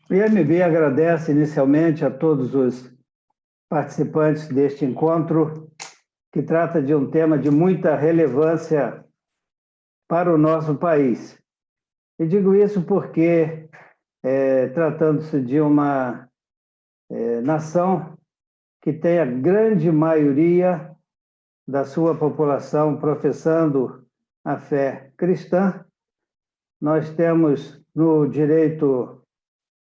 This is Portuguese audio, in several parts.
O IMB agradece inicialmente a todos os participantes deste encontro, que trata de um tema de muita relevância para o nosso país. E digo isso porque, tratando-se de uma nação que tem a grande maioria da sua população professando a fé cristã, nós temos no direito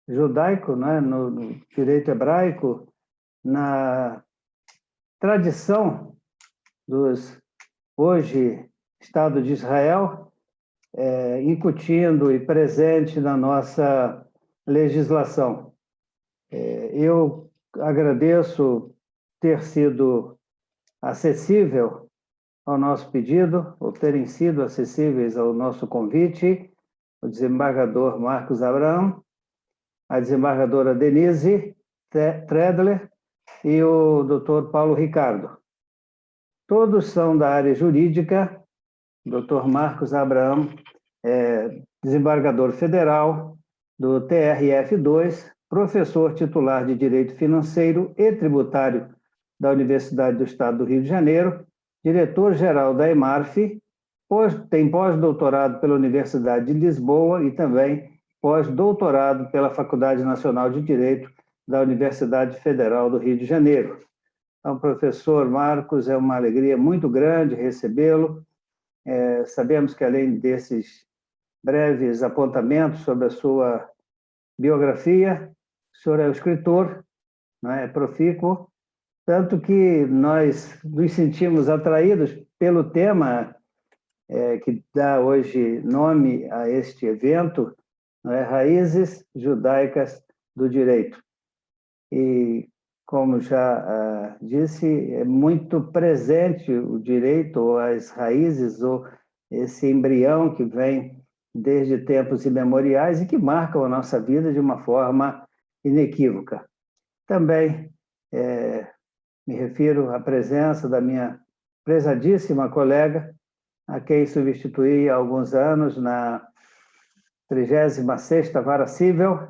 judaico, né, no direito hebraico, na tradição dos hoje Estado de Israel, incutindo e presente na nossa legislação. Eu agradeço ter sido acessível ao nosso pedido, ou terem sido acessíveis ao nosso convite, o desembargador Marcos Abrão, a desembargadora Denise Tredler e o doutor Paulo Ricardo. Todos são da área jurídica. O Dr. Marcos Abrão é desembargador federal do TRF2, professor titular de Direito Financeiro e Tributário da Universidade do Estado do Rio de Janeiro, diretor-geral da EMARF, tem pós-doutorado pela Universidade de Lisboa e também pós-doutorado pela Faculdade Nacional de Direito da Universidade Federal do Rio de Janeiro. Então, professor Marcos, é uma alegria muito grande recebê-lo. Sabemos que, além desses breves apontamentos sobre a sua biografia, o senhor é o escritor, é profícuo, tanto que nós nos sentimos atraídos pelo tema que dá hoje nome a este evento, Raízes Judaicas do Direito. E, como já disse, é muito presente o direito, ou as raízes, ou esse embrião que vem desde tempos imemoriais e que marcam a nossa vida de uma forma inequívoca. Também me refiro à presença da minha prezadíssima colega, a quem substituí há alguns anos na 36ª Vara Cível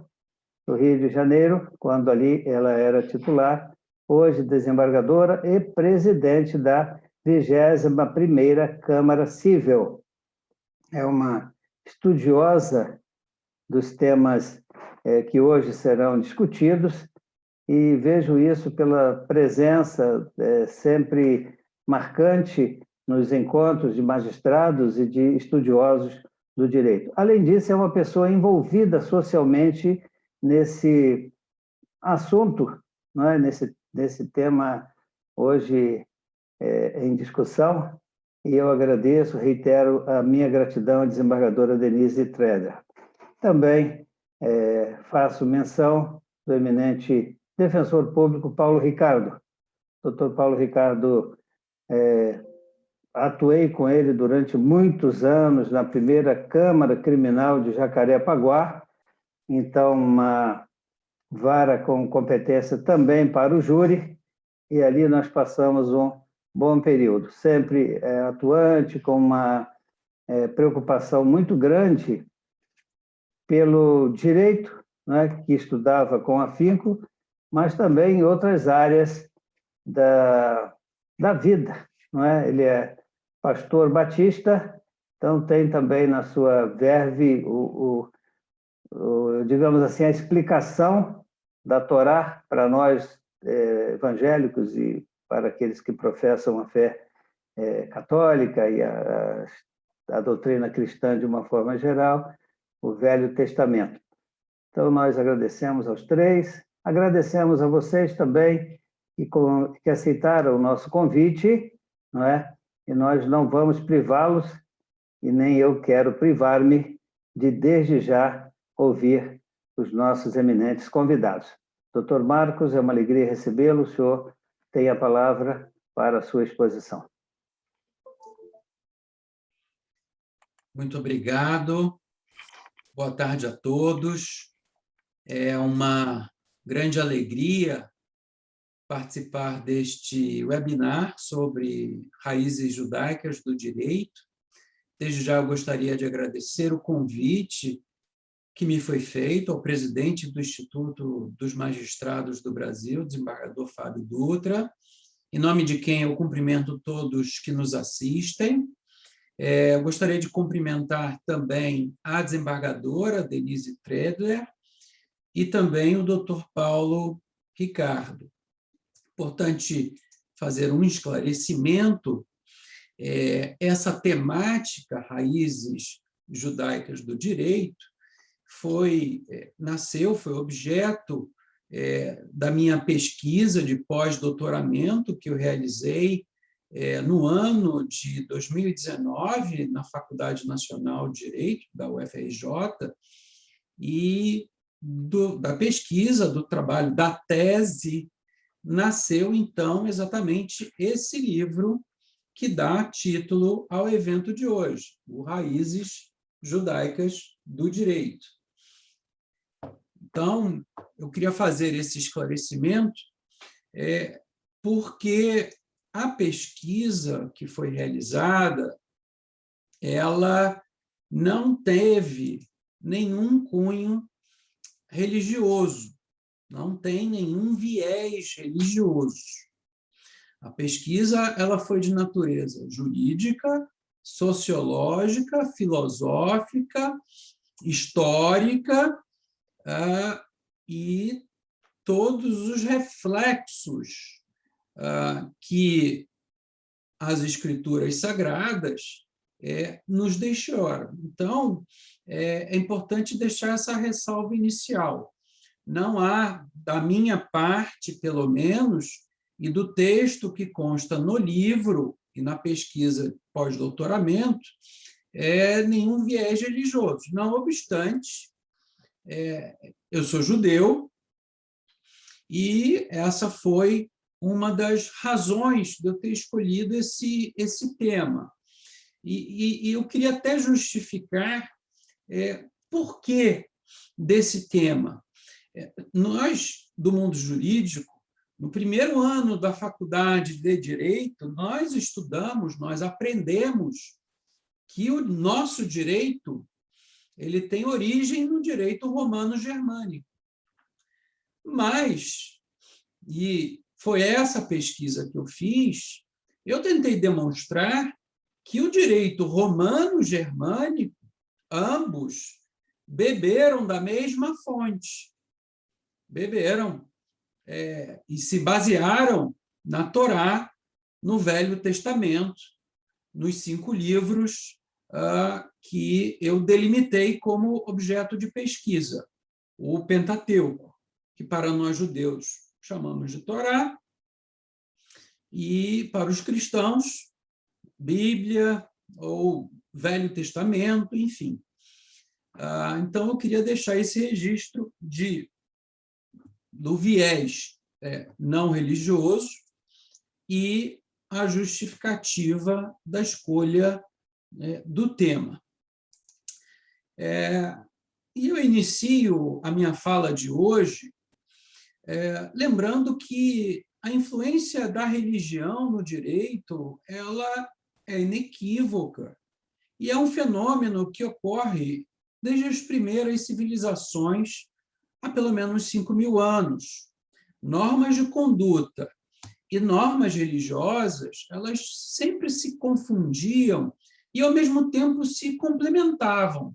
do Rio de Janeiro, quando ali ela era titular, hoje desembargadora e presidente da 21ª Câmara Cível. É uma estudiosa dos temas que hoje serão discutidos e vejo isso pela presença sempre marcante nos encontros de magistrados e de estudiosos do direito. Além disso, é uma pessoa envolvida socialmente nesse assunto, não é? nesse tema hoje em discussão, e eu agradeço, reitero a minha gratidão à desembargadora Denise Tredler. Também faço menção do eminente defensor público Paulo Ricardo. Doutor Paulo Ricardo, atuei com ele durante muitos anos na primeira Câmara Criminal de Jacarepaguá, então uma vara com competência também para o júri, e ali nós passamos um bom período, sempre atuante, com uma preocupação muito grande pelo direito, né, que estudava com afinco, mas também em outras áreas da vida. Não é? Ele é pastor batista, então tem também na sua verve, digamos assim, a explicação da Torá para nós evangélicos e para aqueles que professam a fé católica e a doutrina cristã de uma forma geral, o Velho Testamento. Então, nós agradecemos aos três, agradecemos a vocês também que aceitaram o nosso convite, não é? E nós não vamos privá-los, e nem eu quero privar-me de, desde já, ouvir os nossos eminentes convidados. Doutor Marcos, é uma alegria recebê-lo, o senhor tem a palavra para a sua exposição. Muito obrigado. Boa tarde a todos. É uma grande alegria participar deste webinar sobre raízes judaicas do direito. Desde já eu gostaria de agradecer o convite que me foi feito ao presidente do Instituto dos Magistrados do Brasil, desembargador Fábio Dutra, em nome de quem eu cumprimento todos que nos assistem. Eu gostaria de cumprimentar também a desembargadora Denise Tredler e também o Dr. Paulo Ricardo. Importante fazer um esclarecimento. Essa temática, raízes judaicas do direito, foi objeto da minha pesquisa de pós-doutoramento que eu realizei no ano de 2019 na Faculdade Nacional de Direito da UFRJ, e da pesquisa, do trabalho, da tese, nasceu, então, exatamente esse livro que dá título ao evento de hoje, o Raízes Judaicas do Direito. Então, eu queria fazer esse esclarecimento porque a pesquisa que foi realizada, ela não teve nenhum cunho religioso, não tem nenhum viés religioso. A pesquisa ela foi de natureza jurídica, sociológica, filosófica, histórica, e todos os reflexos que as escrituras sagradas nos deixaram. Então, é importante deixar essa ressalva inicial. Não há, da minha parte, pelo menos, e do texto que consta no livro e na pesquisa pós-doutoramento, nenhum viés religioso. Não obstante, eu sou judeu e essa foi uma das razões de eu ter escolhido esse tema. E eu queria até justificar por que desse tema. Nós, do mundo jurídico, no primeiro ano da faculdade de Direito, nós estudamos, nós aprendemos que o nosso direito ele tem origem no direito romano-germânico. Mas, e foi essa pesquisa que eu fiz, eu tentei demonstrar que o direito romano-germânico, ambos, beberam da mesma fonte. Beberam e se basearam na Torá, no Velho Testamento, nos 5 livros que eu delimitei como objeto de pesquisa. O Pentateuco, que para nós judeus chamamos de Torá, e para os cristãos, Bíblia ou Velho Testamento, enfim. Então, eu queria deixar esse registro do viés não religioso e a justificativa da escolha do tema. E eu inicio a minha fala de hoje lembrando que a influência da religião no direito ela é inequívoca e é um fenômeno que ocorre desde as primeiras civilizações há pelo menos 5.000 anos. Normas de conduta e normas religiosas, elas sempre se confundiam e, ao mesmo tempo, se complementavam,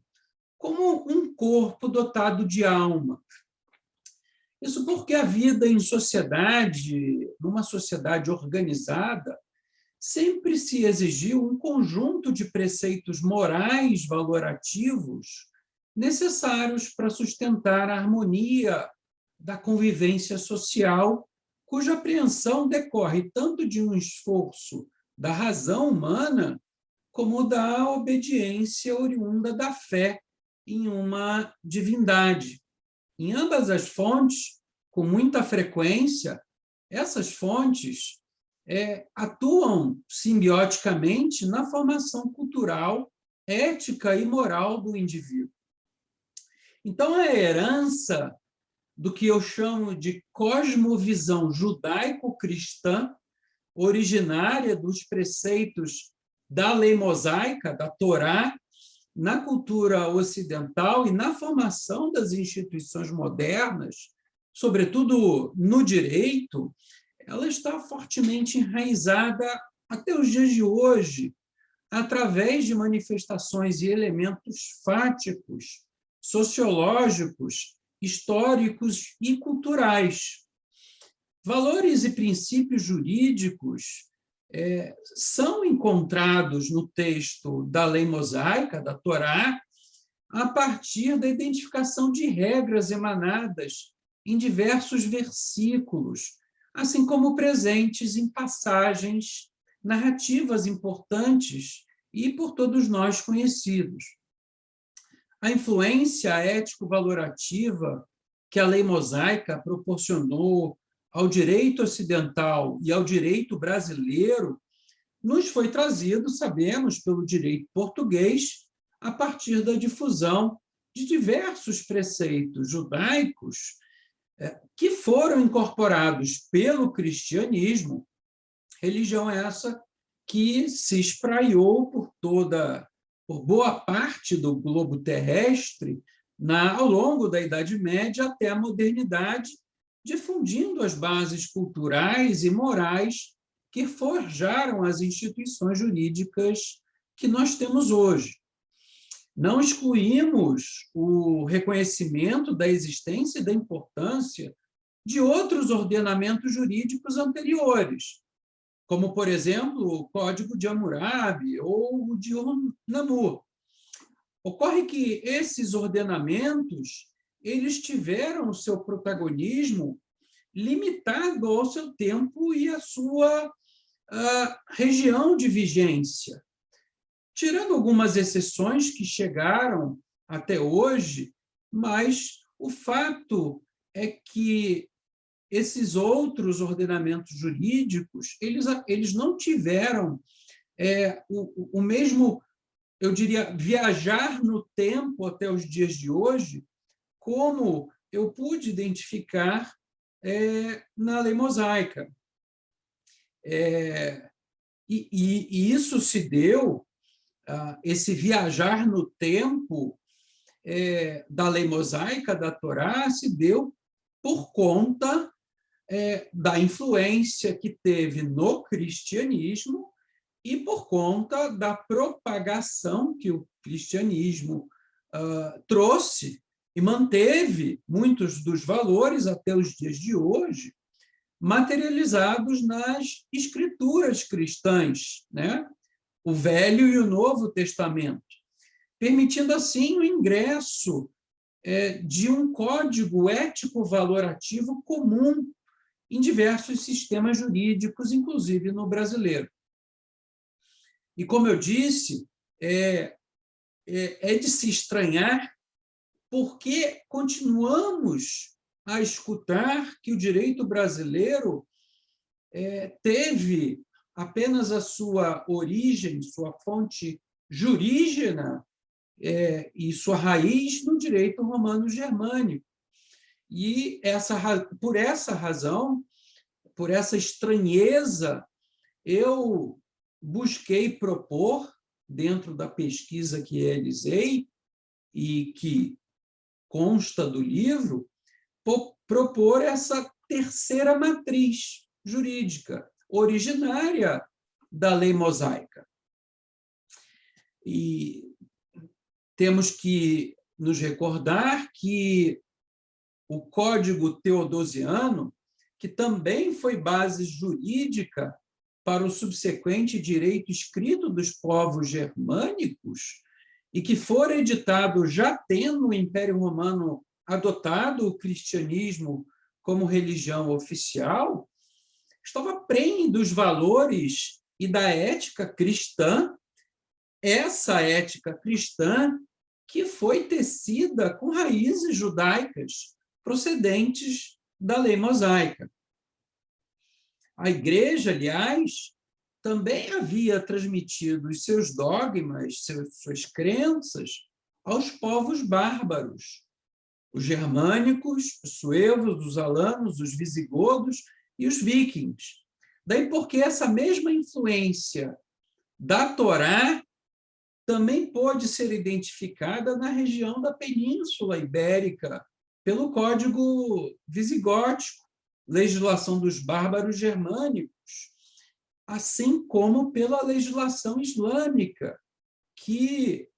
como um corpo dotado de alma. Isso porque a vida em sociedade, numa sociedade organizada, sempre se exigiu um conjunto de preceitos morais valorativos necessários para sustentar a harmonia da convivência social, cuja apreensão decorre tanto de um esforço da razão humana como da obediência oriunda da fé em uma divindade. Em ambas as fontes, com muita frequência, essas fontes atuam simbioticamente na formação cultural, ética e moral do indivíduo. Então, a herança do que eu chamo de cosmovisão judaico-cristã, originária dos preceitos da lei mosaica, da Torá, na cultura ocidental e na formação das instituições modernas, sobretudo no direito, ela está fortemente enraizada até os dias de hoje, através de manifestações e elementos fáticos, sociológicos, históricos e culturais. Valores e princípios jurídicos são encontrados no texto da lei mosaica, da Torá, a partir da identificação de regras emanadas em diversos versículos, assim como presentes em passagens narrativas importantes e por todos nós conhecidos. A influência ético-valorativa que a lei mosaica proporcionou ao direito ocidental e ao direito brasileiro nos foi trazido, sabemos, pelo direito português, a partir da difusão de diversos preceitos judaicos que foram incorporados pelo cristianismo, religião essa que se espraiou por boa parte do globo terrestre ao longo da Idade Média até a modernidade, difundindo as bases culturais e morais que forjaram as instituições jurídicas que nós temos hoje. Não excluímos o reconhecimento da existência e da importância de outros ordenamentos jurídicos anteriores, como, por exemplo, o Código de Hammurabi ou o de Ur-Nammu. Ocorre que esses ordenamentos eles tiveram o seu protagonismo limitado ao seu tempo e à sua região de vigência. Tirando algumas exceções que chegaram até hoje, mas o fato é que esses outros ordenamentos jurídicos, eles não tiveram o mesmo, eu diria, viajar no tempo até os dias de hoje, como eu pude identificar na lei mosaica. E isso se deu, esse viajar no tempo da lei mosaica, da Torá, se deu por conta da influência que teve no cristianismo e por conta da propagação que o cristianismo trouxe e manteve muitos dos valores até os dias de hoje, materializados nas escrituras cristãs, né? O Velho e o Novo Testamento, permitindo, assim, o ingresso de um código ético-valorativo comum em diversos sistemas jurídicos, inclusive no brasileiro. E, como eu disse, é de se estranhar porque continuamos a escutar que o direito brasileiro teve apenas a sua origem, sua fonte jurígena e sua raiz no direito romano-germânico. E por essa razão, por essa estranheza, eu busquei propor, dentro da pesquisa que realizei e que consta do livro, propor essa terceira matriz jurídica, originária da lei mosaica. E temos que nos recordar que o Código Teodosiano, que também foi base jurídica para o subsequente direito escrito dos povos germânicos e que fora editado já tendo o Império Romano adotado o cristianismo como religião oficial, estava prenhe dos valores e da ética cristã, essa ética cristã que foi tecida com raízes judaicas procedentes da lei mosaica. A Igreja, aliás, também havia transmitido os seus dogmas, suas crenças aos povos bárbaros, os germânicos, os suevos, os alanos, os visigodos e os vikings. Daí porque essa mesma influência da Torá também pôde ser identificada na região da Península Ibérica, pelo Código Visigótico, legislação dos bárbaros germânicos, assim como pela legislação islâmica, que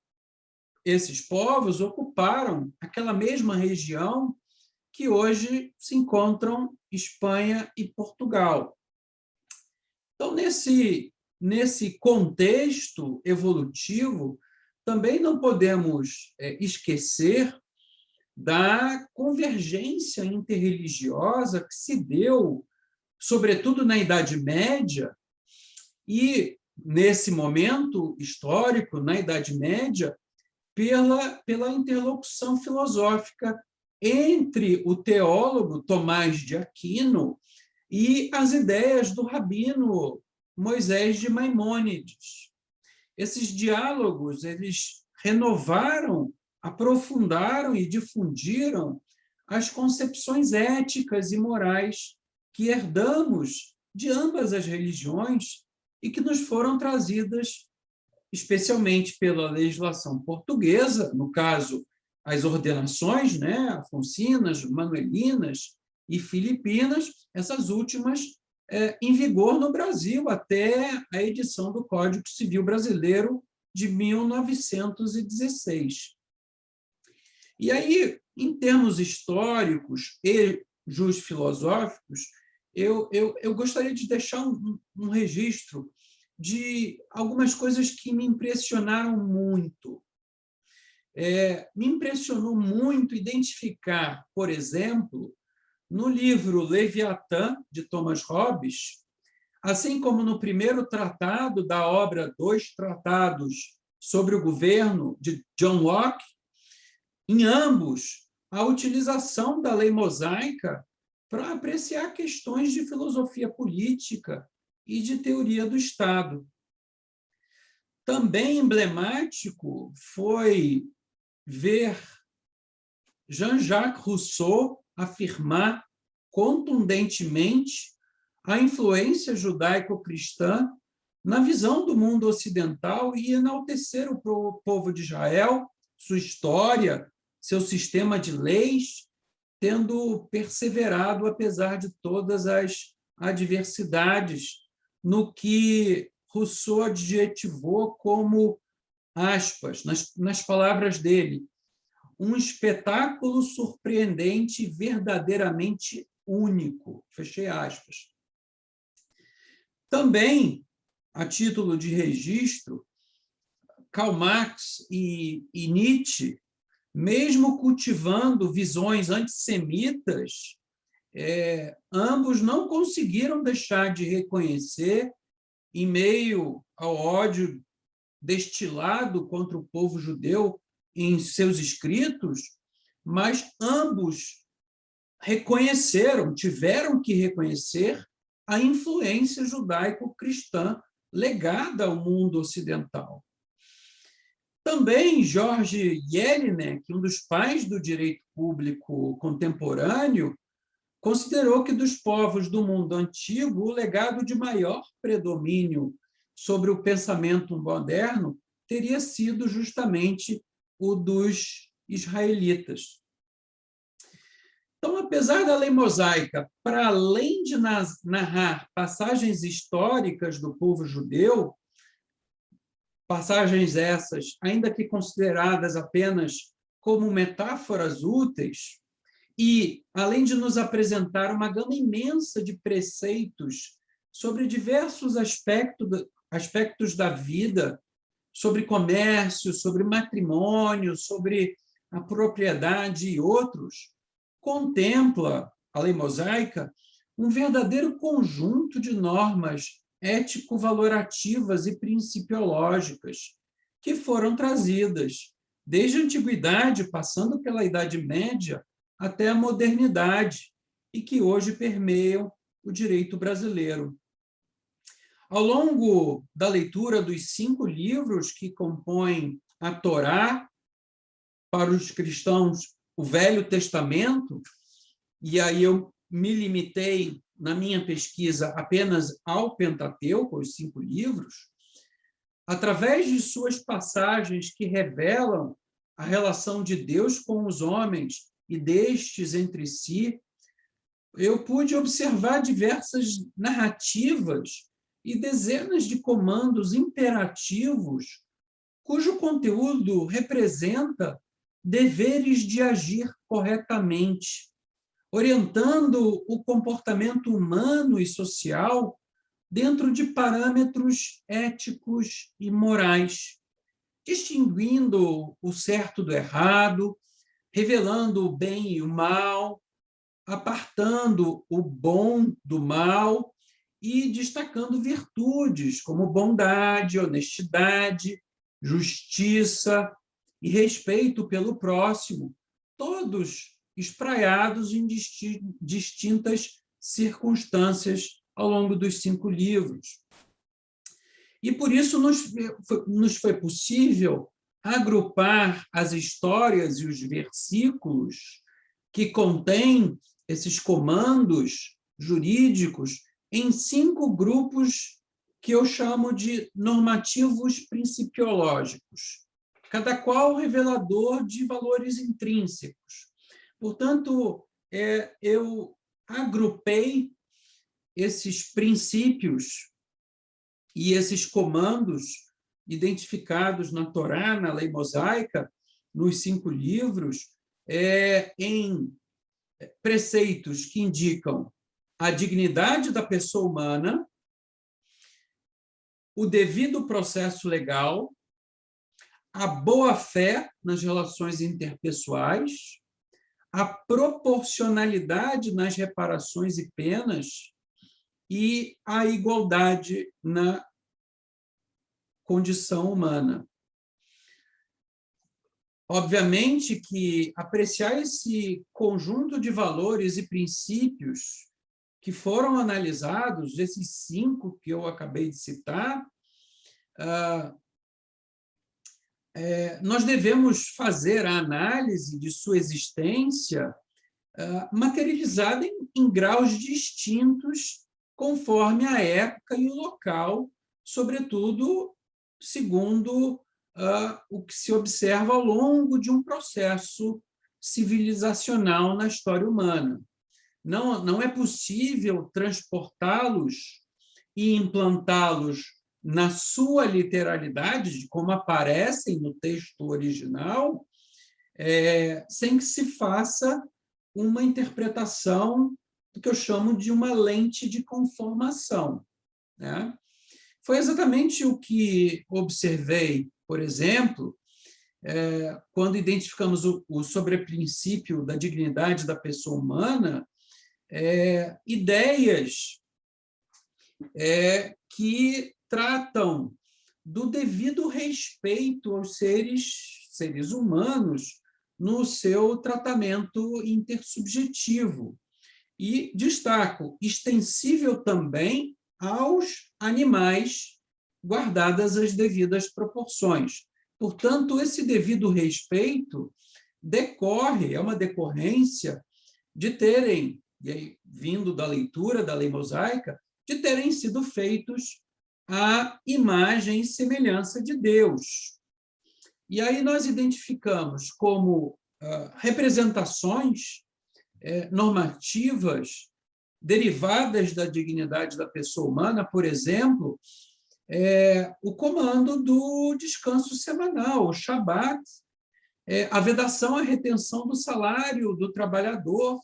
esses povos ocuparam aquela mesma região que hoje se encontram Espanha e Portugal. Então, nesse contexto evolutivo, também não podemos esquecer da convergência interreligiosa que se deu, sobretudo na Idade Média, e, nesse momento histórico, na Idade Média, pela interlocução filosófica entre o teólogo Tomás de Aquino e as ideias do rabino Moisés de Maimônides. Esses diálogos, eles renovaram, aprofundaram e difundiram as concepções éticas e morais que herdamos de ambas as religiões e que nos foram trazidas especialmente pela legislação portuguesa, no caso, as ordenações, né, afonsinas, manuelinas e filipinas, essas últimas em vigor no Brasil até a edição do Código Civil Brasileiro de 1916. E aí, em termos históricos e jusfilosóficos, eu gostaria de deixar um registro de algumas coisas que me impressionaram muito. Me impressionou muito identificar, por exemplo, no livro Leviatã, de Thomas Hobbes, assim como no primeiro tratado da obra Dois Tratados sobre o Governo, de John Locke, em ambos, a utilização da lei mosaica para apreciar questões de filosofia política e de teoria do Estado. Também emblemático foi ver Jean-Jacques Rousseau afirmar contundentemente a influência judaico-cristã na visão do mundo ocidental e enaltecer o povo de Israel, sua história, seu sistema de leis, tendo perseverado apesar de todas as adversidades, no que Rousseau adjetivou como, aspas, nas palavras dele, um espetáculo surpreendente e verdadeiramente único. Fechei aspas. Também, a título de registro, Karl Marx e Nietzsche, mesmo cultivando visões antissemitas, ambos não conseguiram deixar de reconhecer, em meio ao ódio destilado contra o povo judeu em seus escritos, mas ambos reconheceram, tiveram que reconhecer a influência judaico-cristã legada ao mundo ocidental. Também George Jelinek, um dos pais do direito público contemporâneo, considerou que dos povos do mundo antigo, o legado de maior predomínio sobre o pensamento moderno teria sido justamente o dos israelitas. Então, apesar da lei mosaica, para além de narrar passagens históricas do povo judeu, passagens essas, ainda que consideradas apenas como metáforas úteis, e, além de nos apresentar uma gama imensa de preceitos sobre diversos aspectos da vida, sobre comércio, sobre matrimônio, sobre a propriedade e outros, contempla a lei mosaica um verdadeiro conjunto de normas ético-valorativas e principiológicas que foram trazidas desde a antiguidade, passando pela Idade Média, até a modernidade, e que hoje permeiam o direito brasileiro. Ao longo da leitura dos 5 livros que compõem a Torá, para os cristãos, o Velho Testamento, e aí eu me limitei, na minha pesquisa, apenas ao Pentateuco, os 5 livros, através de suas passagens que revelam a relação de Deus com os homens e destes entre si, eu pude observar diversas narrativas e dezenas de comandos imperativos cujo conteúdo representa deveres de agir corretamente, orientando o comportamento humano e social dentro de parâmetros éticos e morais, distinguindo o certo do errado, revelando o bem e o mal, apartando o bom do mal e destacando virtudes como bondade, honestidade, justiça e respeito pelo próximo, todos espraiados em distintas circunstâncias ao longo dos 5 livros. E por isso nos foi possível agrupar as histórias e os versículos que contêm esses comandos jurídicos em 5 grupos que eu chamo de normativos principiológicos, cada qual revelador de valores intrínsecos. Portanto, eu agrupei esses princípios e esses comandos identificados na Torá, na lei mosaica, nos 5 livros, em preceitos que indicam a dignidade da pessoa humana, o devido processo legal, a boa-fé nas relações interpessoais, a proporcionalidade nas reparações e penas e a igualdade na condição humana. Obviamente que apreciar esse conjunto de valores e princípios que foram analisados, esses 5 que eu acabei de citar, nós devemos fazer a análise de sua existência materializada em graus distintos conforme a época e o local, sobretudo segundo o que se observa ao longo de um processo civilizacional na história humana. Não é possível transportá-los e implantá-los na sua literalidade, como aparecem no texto original, sem que se faça uma interpretação do que eu chamo de uma lente de conformação, né? Foi exatamente o que observei, por exemplo, quando identificamos o sobreprincípio da dignidade da pessoa humana, ideias que tratam do devido respeito aos seres humanos no seu tratamento intersubjetivo. E destaco, extensível também aos animais, guardadas as devidas proporções. Portanto, esse devido respeito é uma decorrência de terem, e aí, vindo da leitura da lei mosaica, de terem sido feitos à imagem e semelhança de Deus. E aí nós identificamos como representações normativas derivadas da dignidade da pessoa humana, por exemplo, o comando do descanso semanal, o Shabat, a vedação à retenção do salário do trabalhador,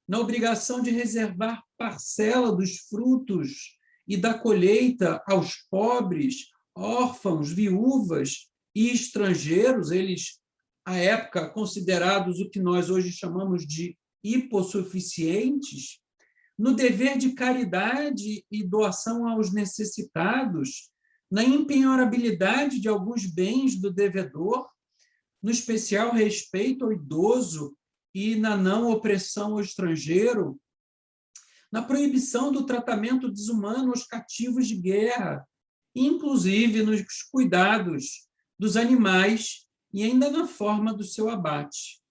na obrigação de reservar parcela dos frutos e da colheita aos pobres, órfãos, viúvas e estrangeiros, eles, à época, considerados o que nós hoje chamamos de hipossuficientes, no dever de caridade e doação aos necessitados, na impenhorabilidade de alguns bens do devedor, no especial respeito ao idoso e na não opressão ao estrangeiro, na proibição do tratamento desumano aos cativos de guerra, inclusive nos cuidados dos animais e ainda na forma do seu abate.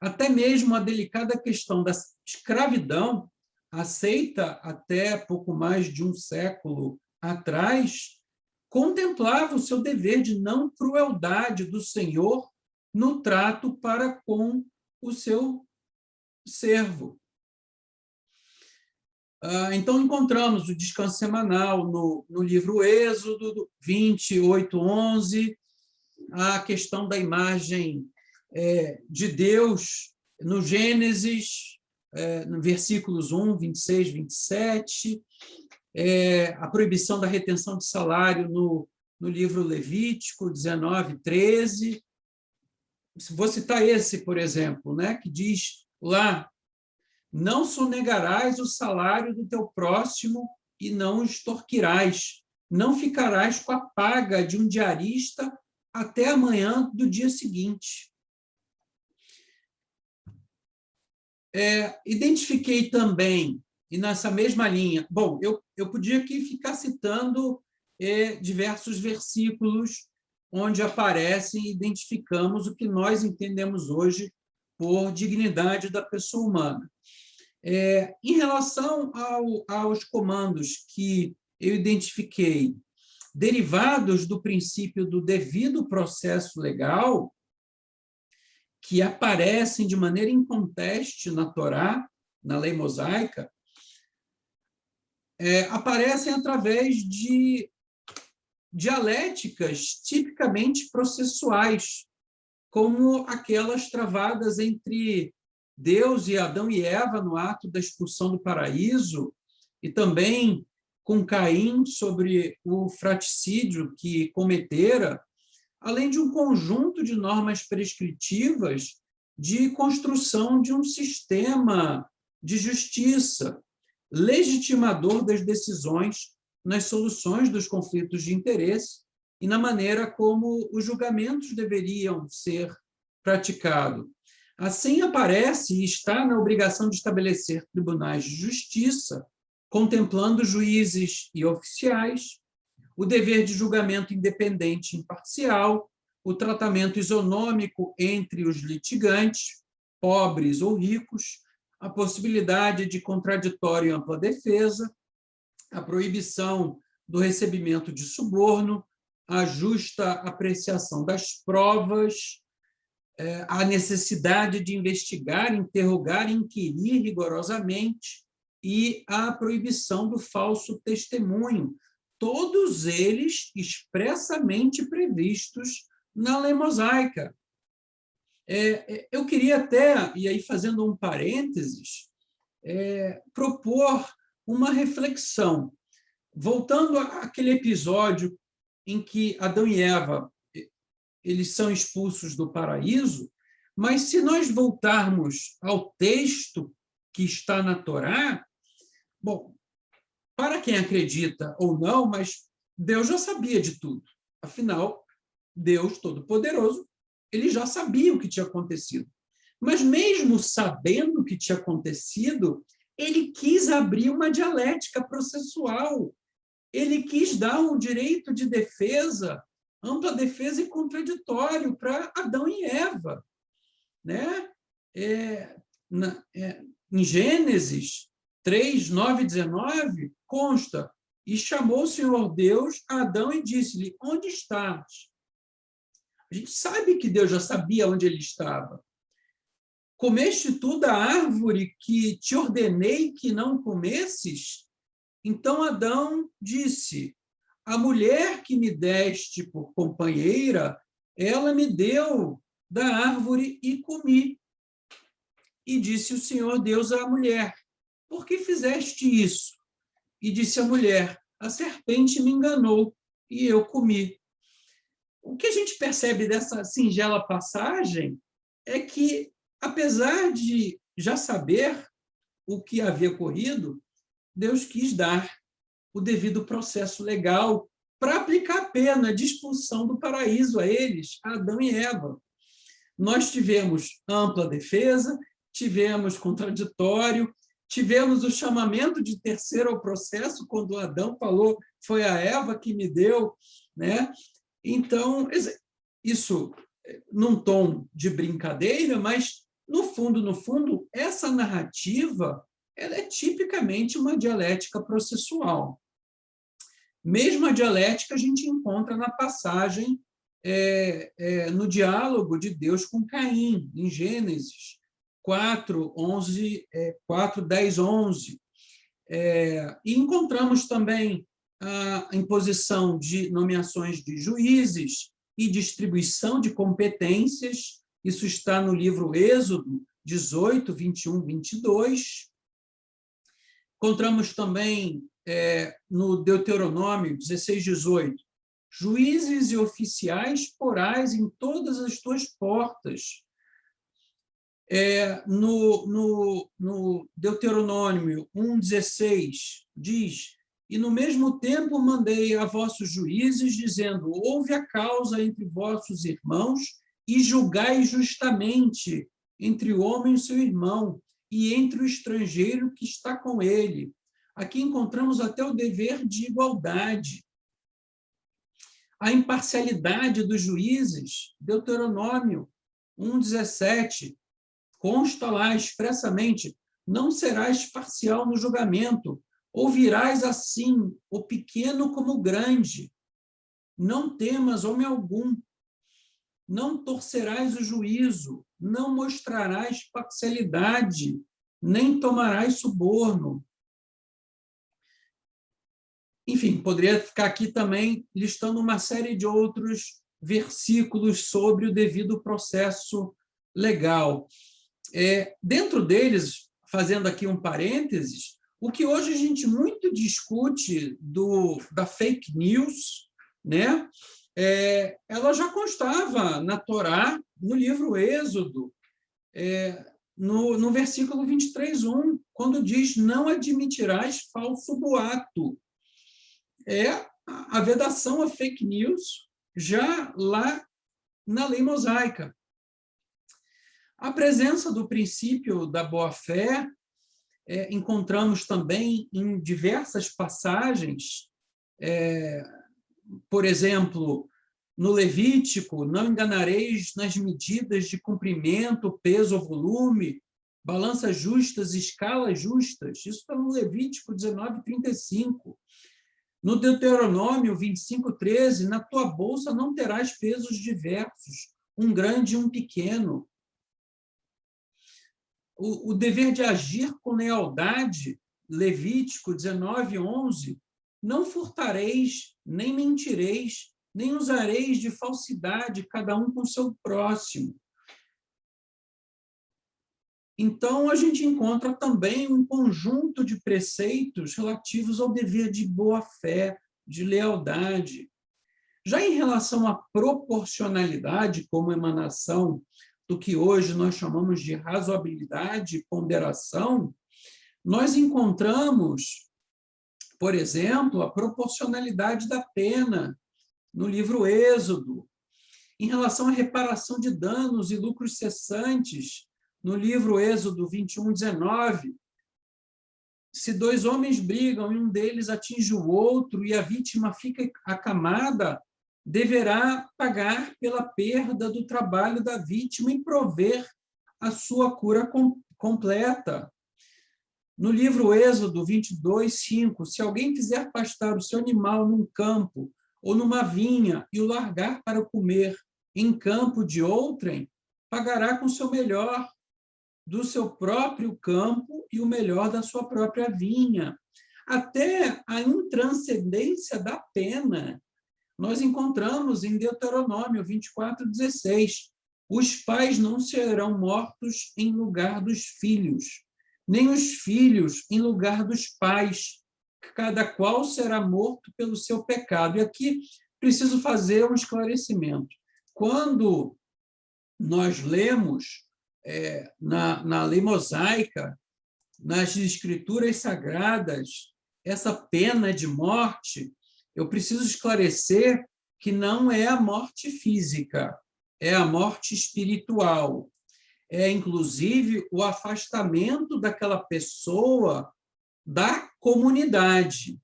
Até mesmo a delicada questão da escravidão, aceita até pouco mais de um século atrás, contemplava o seu dever de não crueldade do Senhor no trato para com o seu servo. Então, encontramos o descanso semanal no livro Êxodo 28:11, a questão da imagem de Deus no Gênesis, no versículos 1, 26, 27, a proibição da retenção de salário no livro Levítico 19:13. Vou citar esse, por exemplo, né, que diz lá: não sonegarás o salário do teu próximo e não o extorquirás. Não ficarás com a paga de um diarista até amanhã do dia seguinte. Identifiquei também, e nessa mesma linha, bom, eu podia aqui ficar citando diversos versículos onde aparecem e identificamos o que nós entendemos hoje por dignidade da pessoa humana. Em relação aos comandos que eu identifiquei, derivados do princípio do devido processo legal, que aparecem de maneira inconteste na Torá, na lei mosaica, aparecem através de dialéticas tipicamente processuais, como aquelas travadas entre Deus e Adão e Eva no ato da expulsão do paraíso, e também com Caim sobre o fratricídio que cometera, além de um conjunto de normas prescritivas de construção de um sistema de justiça, legitimador das decisões nas soluções dos conflitos de interesse e na maneira como os julgamentos deveriam ser praticados. Assim, aparece e está na obrigação de estabelecer tribunais de justiça, contemplando juízes e oficiais, o dever de julgamento independente e imparcial, o tratamento isonômico entre os litigantes, pobres ou ricos, a possibilidade de contraditório e ampla defesa, a proibição do recebimento de suborno, a justa apreciação das provas, a necessidade de investigar, interrogar e inquirir rigorosamente, e a proibição do falso testemunho, todos eles expressamente previstos na lei mosaica. Eu queria até, e aí fazendo um parênteses, propor uma reflexão. Voltando àquele episódio em que Adão e Eva eles são expulsos do paraíso, mas se nós voltarmos ao texto que está na Torá, bom, para quem acredita ou não, mas Deus já sabia de tudo. Afinal, Deus Todo-Poderoso, ele já sabia o que tinha acontecido. Mas mesmo sabendo o que tinha acontecido, ele quis abrir uma dialética processual. Ele quis dar um direito de defesa, ampla defesa e contraditório para Adão e Eva. Né? Em Gênesis 3, 9 e 19, consta: e chamou o Senhor Deus a Adão e disse-lhe: onde estás? A gente sabe que Deus já sabia onde ele estava. Comeste tu da árvore que te ordenei que não comesses? Então Adão disse: a mulher que me deste por companheira, ela me deu da árvore e comi. E disse o Senhor Deus à mulher: por que fizeste isso? E disse a mulher: a serpente me enganou e eu comi. O que a gente percebe dessa singela passagem é que, apesar de já saber o que havia ocorrido, Deus quis dar o devido processo legal para aplicar a pena de expulsão do paraíso a eles, a Adão e Eva. Nós tivemos ampla defesa, tivemos contraditório, tivemos o chamamento de terceiro ao processo, quando Adão falou: foi a Eva que me deu, né? Então, isso num tom de brincadeira, mas, no fundo, essa narrativa ela é tipicamente uma dialética processual. Mesma dialética a gente encontra na passagem, no diálogo de Deus com Caim, em Gênesis 4, 10, 11. E encontramos também a imposição de nomeações de juízes e distribuição de competências. Isso está no livro Êxodo 18, 21, 22. Encontramos também no Deuteronômio 16, 18, juízes e oficiais porais em todas as tuas portas. No Deuteronômio 1,16, diz: e no mesmo tempo mandei a vossos juízes, dizendo: ouve a causa entre vossos irmãos e julgai justamente entre o homem e seu irmão, e entre o estrangeiro que está com ele. Aqui encontramos até o dever de igualdade. A imparcialidade dos juízes, Deuteronômio 1,17, consta lá expressamente: não serás parcial no julgamento, ouvirás assim o pequeno como o grande. Não temas homem algum, não torcerás o juízo, não mostrarás parcialidade, nem tomarás suborno. Enfim, poderia ficar aqui também listando uma série de outros versículos sobre o devido processo legal. Dentro deles, fazendo aqui um parênteses, o que hoje a gente muito discute da fake news, né? Ela já constava na Torá, no livro Êxodo, no versículo 23:1, quando diz: não admitirás falso boato. A vedação a fake news já lá na lei mosaica. A presença do princípio da boa-fé encontramos também em diversas passagens, por exemplo, no Levítico: não enganareis nas medidas de comprimento, peso ou volume, balanças justas, escalas justas. Isso está no Levítico 19:35. No Deuteronômio 25:13, na tua bolsa não terás pesos diversos, um grande e um pequeno. O dever de agir com lealdade, Levítico 19:11, não furtareis, nem mentireis, nem usareis de falsidade, cada um com seu próximo. Então, a gente encontra também um conjunto de preceitos relativos ao dever de boa-fé, de lealdade. Já em relação à proporcionalidade como emanação do que hoje nós chamamos de razoabilidade e ponderação, nós encontramos, por exemplo, a proporcionalidade da pena no livro Êxodo. Em relação à reparação de danos e lucros cessantes, no livro Êxodo 21:19, se dois homens brigam e um deles atinge o outro e a vítima fica acamada, deverá pagar pela perda do trabalho da vítima e prover a sua cura completa. No livro Êxodo 22:5, se alguém fizer pastar o seu animal num campo ou numa vinha e o largar para comer em campo de outrem, pagará com o seu melhor do seu próprio campo e o melhor da sua própria vinha. Até a intranscendência da pena nós encontramos em Deuteronômio 24:16. Os pais não serão mortos em lugar dos filhos, nem os filhos em lugar dos pais. Cada qual será morto pelo seu pecado. E aqui preciso fazer um esclarecimento. Quando nós lemos na lei mosaica, nas escrituras sagradas, essa pena de morte, eu preciso esclarecer que não é a morte física, é a morte espiritual. É, inclusive, o afastamento daquela pessoa da comunidade.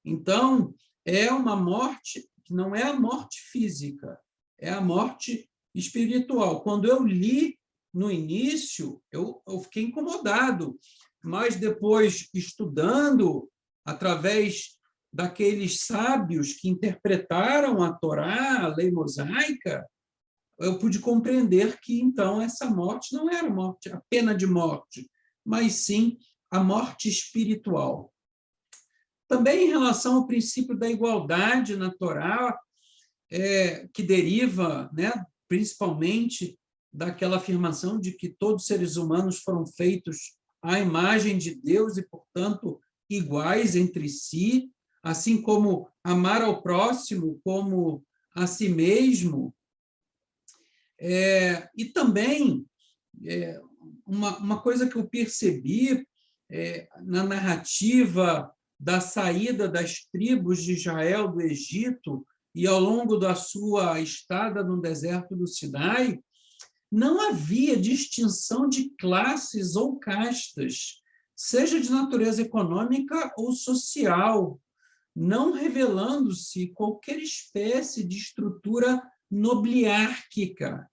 Então, é uma morte que não é a morte física, é a morte espiritual. Quando eu li no início, eu fiquei incomodado, mas depois, estudando, através daqueles sábios que interpretaram a Torá, a lei mosaica, eu pude compreender que, então, essa morte não era morte, a pena de morte, mas sim a morte espiritual. Também em relação ao princípio da igualdade na Torá, que deriva, né, principalmente daquela afirmação de que todos os seres humanos foram feitos à imagem de Deus e, portanto, iguais entre si, assim como amar ao próximo como a si mesmo. E também, uma coisa que eu percebi na narrativa da saída das tribos de Israel do Egito e ao longo da sua estada no deserto do Sinai, não havia distinção de classes ou castas, seja de natureza econômica ou social, não revelando-se qualquer espécie de estrutura nobliárquica.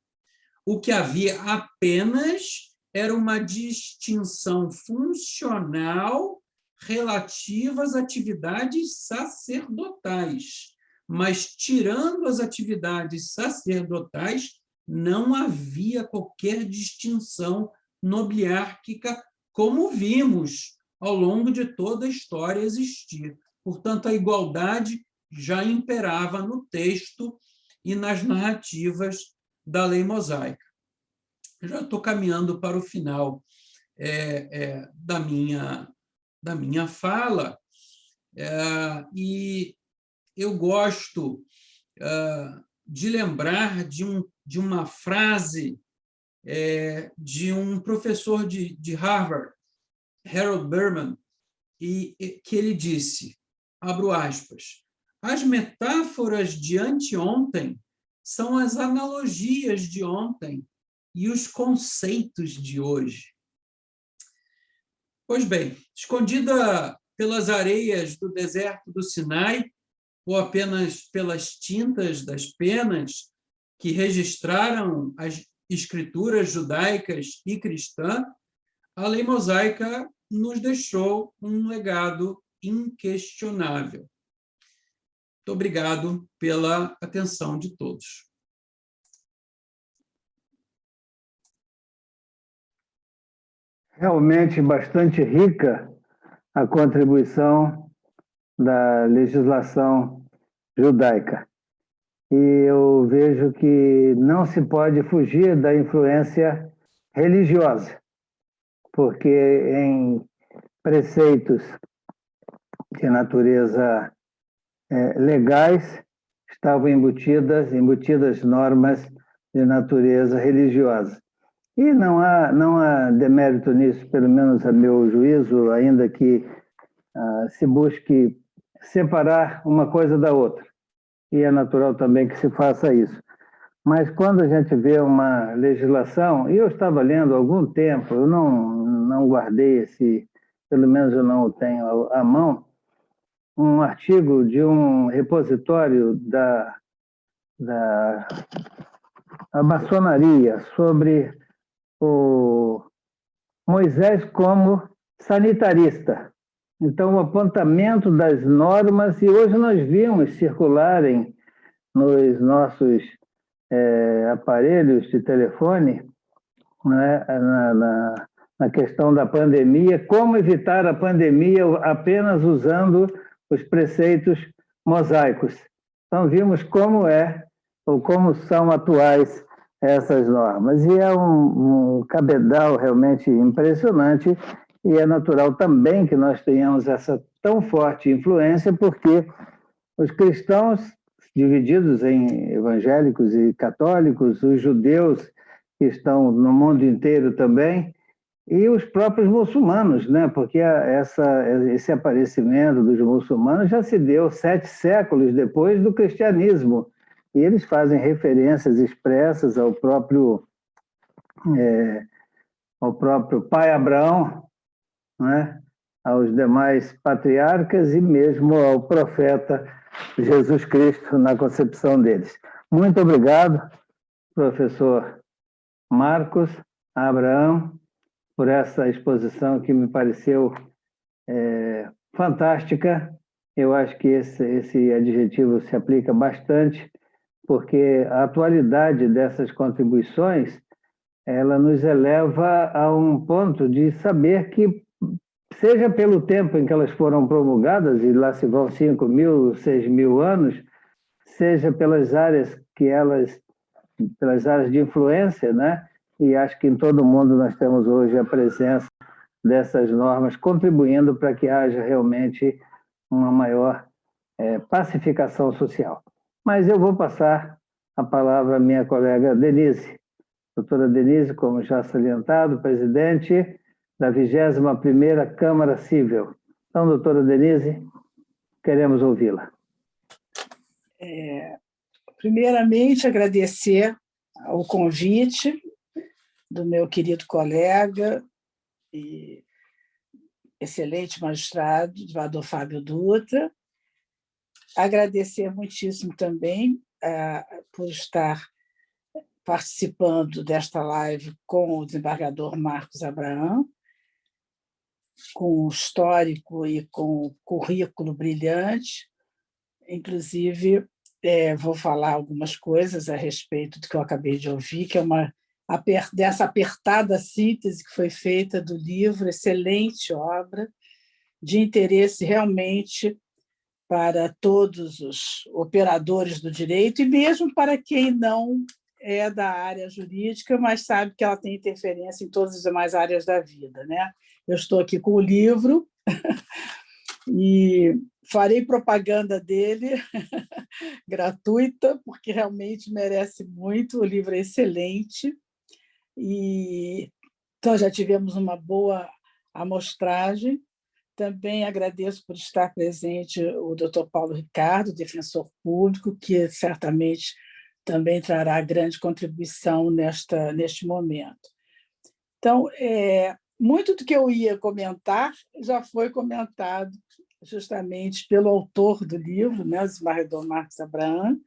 O que havia apenas era uma distinção funcional relativa às atividades sacerdotais. Mas, tirando as atividades sacerdotais, não havia qualquer distinção nobliárquica, como vimos ao longo de toda a história existir. Portanto, a igualdade já imperava no texto e nas narrativas da lei mosaica. Eu já estou caminhando para o final da minha fala, e eu gosto de lembrar de uma frase de um professor de Harvard, Harold Berman, e que ele disse, abro aspas, as metáforas de anteontem são as analogias de ontem e os conceitos de hoje. Pois bem, escondida pelas areias do deserto do Sinai, ou apenas pelas tintas das penas que registraram as escrituras judaicas e cristãs, a lei mosaica nos deixou um legado inquestionável. Muito obrigado pela atenção de todos. Realmente bastante rica a contribuição da legislação judaica. E eu vejo que não se pode fugir da influência religiosa, porque em preceitos de natureza legais estavam embutidas normas de natureza religiosa. E não há demérito nisso, pelo menos a meu juízo, ainda que se busque separar uma coisa da outra. E é natural também que se faça isso. Mas quando a gente vê uma legislação, e eu estava lendo há algum tempo, eu não guardei pelo menos eu não o tenho à mão, um artigo de um repositório da maçonaria sobre o Moisés como sanitarista. Então, o apontamento das normas, e hoje nós vimos circularem nos nossos aparelhos de telefone, né, na questão da pandemia, como evitar a pandemia apenas usando os preceitos mosaicos. Então, vimos como ou como são atuais essas normas. E é um cabedal realmente impressionante, e é natural também que nós tenhamos essa tão forte influência, porque os cristãos, divididos em evangélicos e católicos, os judeus que estão no mundo inteiro também, e os próprios muçulmanos, né? Porque esse aparecimento dos muçulmanos já se deu 7 séculos depois do cristianismo, e eles fazem referências expressas ao próprio pai Abraão, né? Aos demais patriarcas e mesmo ao profeta Jesus Cristo na concepção deles. Muito obrigado, professor Marcos, Abraão, por essa exposição que me pareceu fantástica Eu acho que esse adjetivo se aplica bastante, porque a atualidade dessas contribuições, ela nos eleva a um ponto de saber que, seja pelo tempo em que elas foram promulgadas, e lá se vão 5.000, 6.000 anos, seja pelas áreas pelas áreas de influência, né? E acho que em todo o mundo nós temos hoje a presença dessas normas contribuindo para que haja realmente uma maior pacificação social. Mas eu vou passar a palavra à minha colega Denise. Doutora Denise, como já salientado, presidente da 21ª Câmara Civil. Então, doutora Denise, queremos ouvi-la. Primeiramente, agradecer o convite do meu querido colega e excelente magistrado, Dr. Fábio Dutra. Agradecer muitíssimo também por estar participando desta live com o desembargador Marcos Abraham, com histórico e com currículo brilhante. Inclusive, vou falar algumas coisas a respeito do que eu acabei de ouvir, que é dessa apertada síntese que foi feita do livro, excelente obra, de interesse realmente para todos os operadores do direito e mesmo para quem não é da área jurídica, mas sabe que ela tem interferência em todas as demais áreas da vida, né? Eu estou aqui com o livro e farei propaganda dele gratuita, porque realmente merece muito, o livro é excelente. E então já tivemos uma boa amostragem. Também agradeço por estar presente o Dr. Paulo Ricardo, defensor público, que certamente também trará grande contribuição neste momento. Então, muito do que eu ia comentar já foi comentado justamente pelo autor do livro, né, o desembargador Marcos Abraham,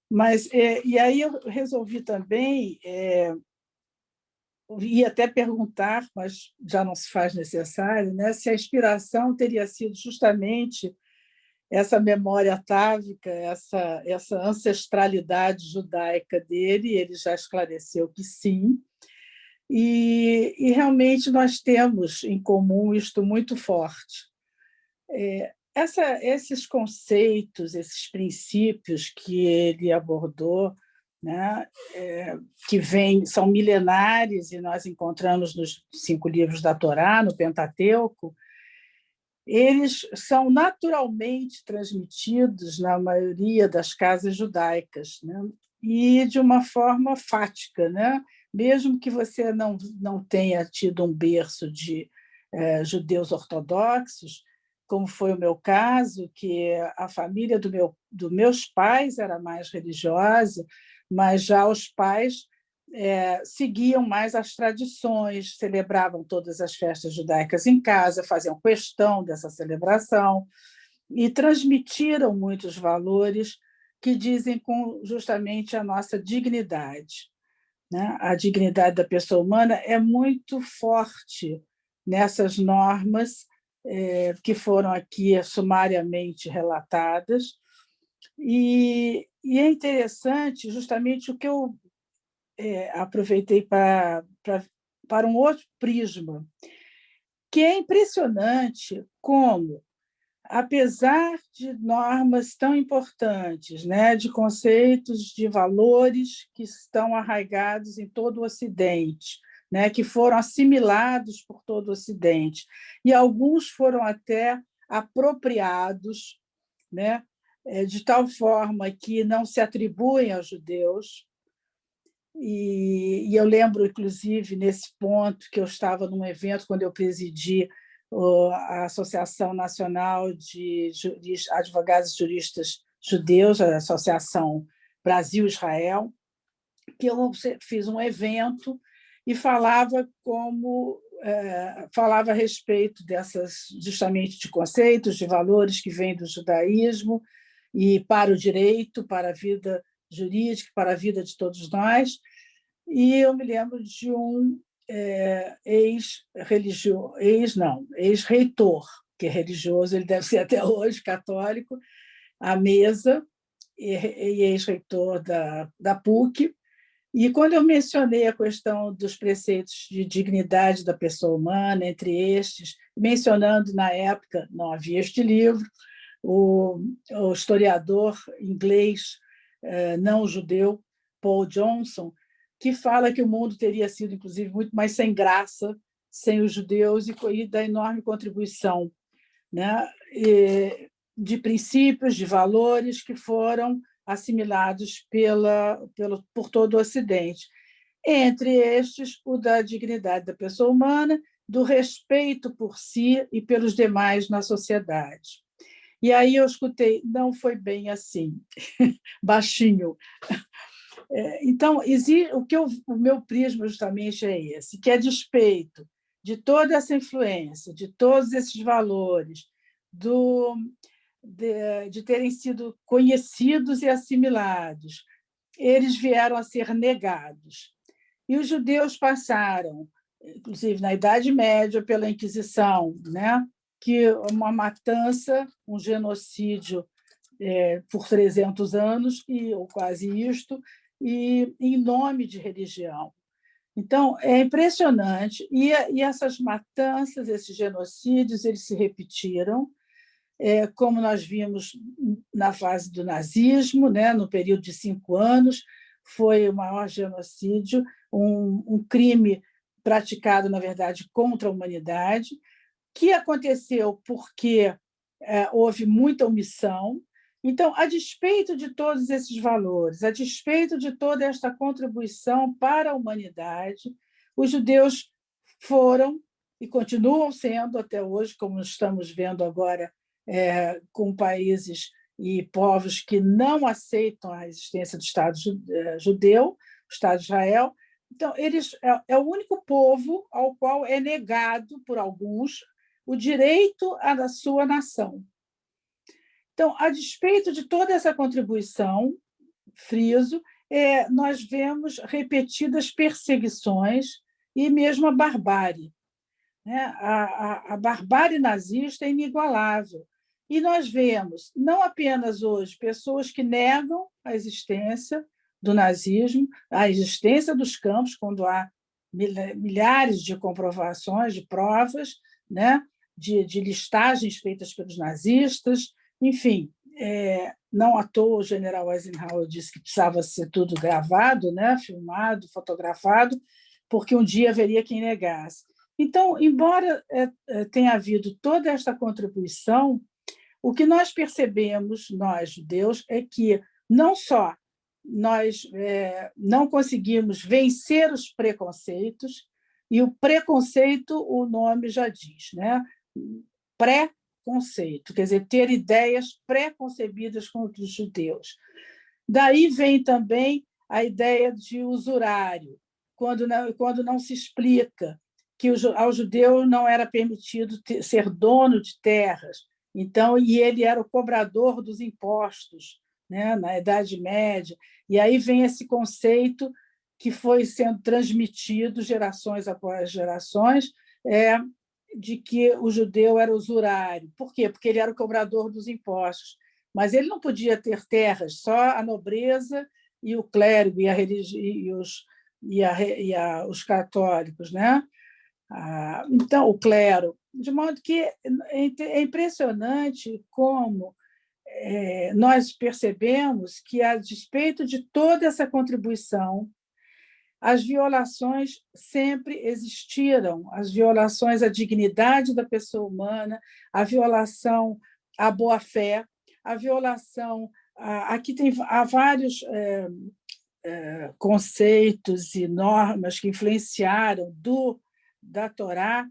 mas e aí eu resolvi também ia até perguntar, mas já não se faz necessário, né, se a inspiração teria sido justamente essa memória atávica, essa ancestralidade judaica dele. Ele já esclareceu que sim, e realmente nós temos em comum isto muito forte. Esses conceitos, esses princípios que ele abordou, né, que são milenares e nós encontramos nos 5 livros da Torá, no Pentateuco, eles são naturalmente transmitidos na maioria das casas judaicas, né, e de uma forma fática, né? Mesmo que você não tenha tido um berço de judeus ortodoxos, como foi o meu caso, que a família dos meus pais era mais religiosa, mas já os pais seguiam mais as tradições, celebravam todas as festas judaicas em casa, faziam questão dessa celebração e transmitiram muitos valores que dizem com justamente a nossa dignidade, né? A dignidade da pessoa humana é muito forte nessas normas que foram aqui sumariamente relatadas. E é interessante justamente o que eu aproveitei para um outro prisma, que é impressionante como, apesar de normas tão importantes, né, de conceitos, de valores que estão arraigados em todo o Ocidente, né, que foram assimilados por todo o Ocidente, e alguns foram até apropriados, né, de tal forma que não se atribuem aos judeus. E eu lembro, inclusive, nesse ponto, que eu estava num evento quando eu presidi a Associação Nacional de Advogados e Juristas Judeus, a Associação Brasil-Israel, que eu fiz um evento e falava a respeito justamente de conceitos, de valores que vêm do judaísmo e para o direito, para a vida jurídica, para a vida de todos nós. E eu me lembro de um ex-reitor, que é religioso, ele deve ser até hoje católico, à mesa, e ex-reitor da PUC. E quando eu mencionei a questão dos preceitos de dignidade da pessoa humana, entre estes, mencionando na época, não havia este livro, o historiador inglês não judeu, Paul Johnson, que fala que o mundo teria sido, inclusive, muito mais sem graça sem os judeus e da enorme contribuição, né, de princípios, de valores que foram assimilados por todo o Ocidente. Entre estes, o da dignidade da pessoa humana, do respeito por si e pelos demais na sociedade. E aí eu escutei, não foi bem assim, baixinho. Então, o meu prisma justamente é esse, que a despeito de toda essa influência, de todos esses valores, de terem sido conhecidos e assimilados, eles vieram a ser negados. E os judeus passaram, inclusive na Idade Média, pela Inquisição, né? Que uma matança, um genocídio por 300 anos, ou quase isto, e em nome de religião. Então, é impressionante. E essas matanças, esses genocídios, eles se repetiram, como nós vimos na fase do nazismo, né? No período de 5 anos, foi o maior genocídio, um crime praticado, na verdade, contra a humanidade, que aconteceu porque houve muita omissão. Então, a despeito de todos esses valores, a despeito de toda esta contribuição para a humanidade, os judeus foram e continuam sendo até hoje, como estamos vendo agora com países e povos que não aceitam a existência do Estado judeu, o Estado de Israel. Então, é o único povo ao qual é negado, por alguns, o direito à sua nação. Então, a despeito de toda essa contribuição, friso, nós vemos repetidas perseguições e mesmo a barbárie. Né? A barbárie nazista é inigualável. E nós vemos, não apenas hoje, pessoas que negam a existência do nazismo, a existência dos campos, quando há milhares de comprovações, de provas, né? de listagens feitas pelos nazistas. Enfim, não à toa o general Eisenhower disse que precisava ser tudo gravado, né? Filmado, fotografado, porque um dia haveria quem negasse. Então, embora tenha havido toda esta contribuição, o que nós percebemos, nós judeus, é que não só nós não conseguimos vencer os preconceitos, e o preconceito, o nome já diz, né? Pré-conceito, quer dizer, ter ideias pré-concebidas contra os judeus. Daí vem também a ideia de usurário, quando não se explica que ao judeu não era permitido ser dono de terras, então, e ele era o cobrador dos impostos, né, na Idade Média. E aí vem esse conceito que foi sendo transmitido gerações após gerações, de que o judeu era usurário. Por quê? Porque ele era o cobrador dos impostos. Mas ele não podia ter terras, só a nobreza e o clérigo e os católicos, né? Então, o clero. De modo que é impressionante como nós percebemos que, a despeito de toda essa contribuição, as violações sempre existiram, as violações à dignidade da pessoa humana, a violação à boa-fé, a violação... Aqui há vários conceitos e normas que influenciaram da Torá,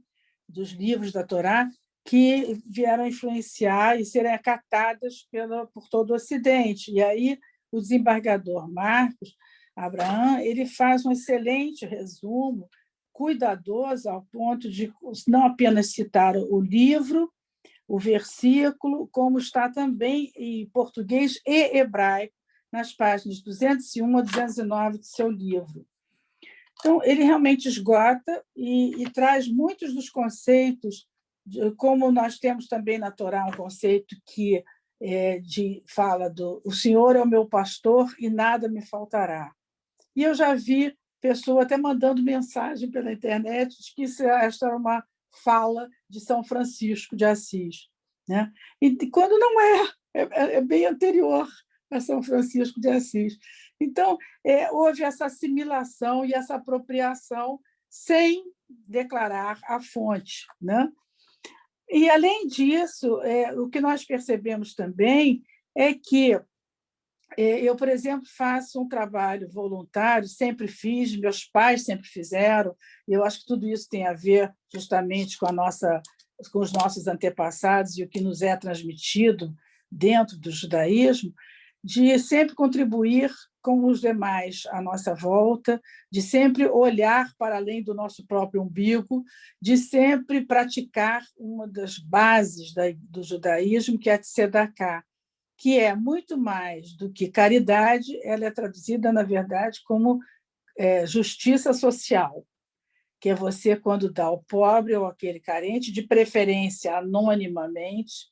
dos livros da Torá, que vieram influenciar e serem acatadas por todo o Ocidente. E aí o desembargador Marcos Abraham ele faz um excelente resumo, cuidadoso, ao ponto de não apenas citar o livro, o versículo, como está também em português e hebraico, nas páginas 201 a 209 do seu livro. Então, ele realmente esgota e traz muitos dos conceitos como nós temos também na Torá um conceito que fala do o Senhor é o meu pastor e nada me faltará. E eu já vi pessoa até mandando mensagem pela internet de que esta era uma fala de São Francisco de Assis, né? E quando não é bem anterior a São Francisco de Assis. Então, houve essa assimilação e essa apropriação sem declarar a fonte, né? E, além disso, o que nós percebemos também é que eu, por exemplo, faço um trabalho voluntário, sempre fiz, meus pais sempre fizeram, e eu acho que tudo isso tem a ver justamente com os nossos antepassados e o que nos é transmitido dentro do judaísmo, de sempre contribuir com os demais à nossa volta, de sempre olhar para além do nosso próprio umbigo, de sempre praticar uma das bases do judaísmo, que é a tzedakah, que é muito mais do que caridade, ela é traduzida, na verdade, como justiça social, que é você, quando dá ao pobre ou àquele carente, de preferência anonimamente,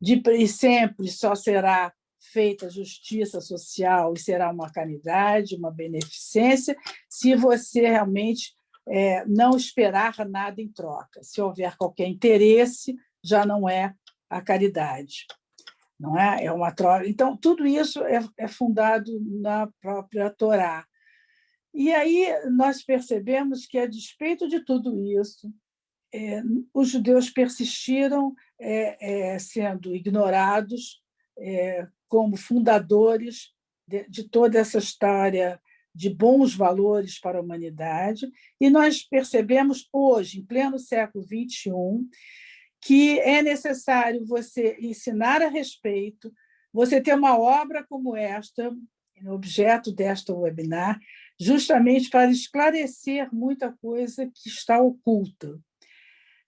e sempre só será feita justiça social e será uma caridade, uma beneficência, se você realmente não esperar nada em troca. Se houver qualquer interesse, já não é a caridade. Não é? É uma troca. Então, tudo isso é fundado na própria Torá. E aí nós percebemos que, a despeito de tudo isso, os judeus persistiram sendo ignorados como fundadores de toda essa história de bons valores para a humanidade. E nós percebemos hoje, em pleno século XXI, que é necessário você ensinar a respeito, você ter uma obra como esta, objeto desta webinar, justamente para esclarecer muita coisa que está oculta.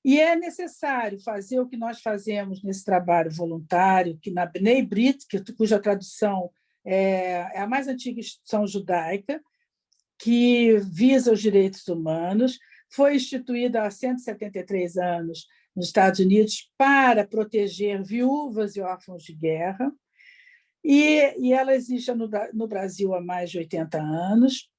E é necessário fazer o que nós fazemos nesse trabalho voluntário, que na Bnei Brit, cuja tradução é a mais antiga instituição judaica, que visa os direitos humanos, foi instituída há 173 anos nos Estados Unidos para proteger viúvas e órfãos de guerra, e ela existe no Brasil há mais de 80 anos,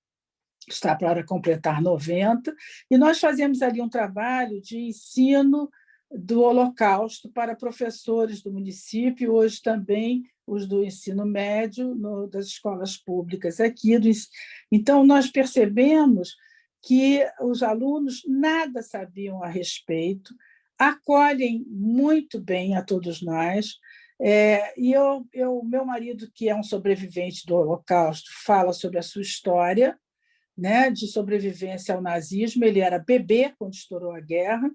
está para completar 90, e nós fazemos ali um trabalho de ensino do Holocausto para professores do município, hoje também os do ensino médio, das escolas públicas aqui. Então, nós percebemos que os alunos nada sabiam a respeito, acolhem muito bem a todos nós, e meu marido, que é um sobrevivente do Holocausto, fala sobre a sua história, né, de sobrevivência ao nazismo. Ele era bebê quando estourou a guerra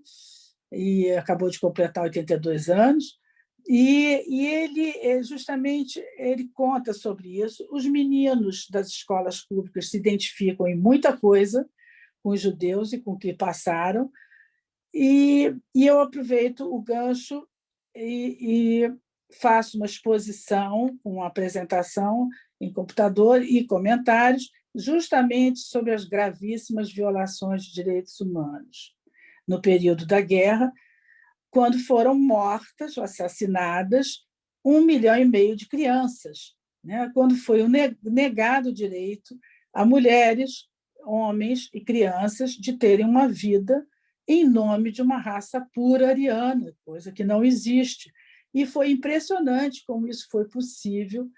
e acabou de completar 82 anos. E ele justamente ele conta sobre isso. Os meninos das escolas públicas se identificam em muita coisa com os judeus e com o que passaram. E eu aproveito o gancho e faço uma exposição, uma apresentação em computador e comentários, justamente sobre as gravíssimas violações de direitos humanos no período da guerra, quando foram mortas ou assassinadas 1,5 milhão de crianças, né? Quando foi negado o direito a mulheres, homens e crianças de terem uma vida em nome de uma raça pura ariana, coisa que não existe. E foi impressionante como isso foi possível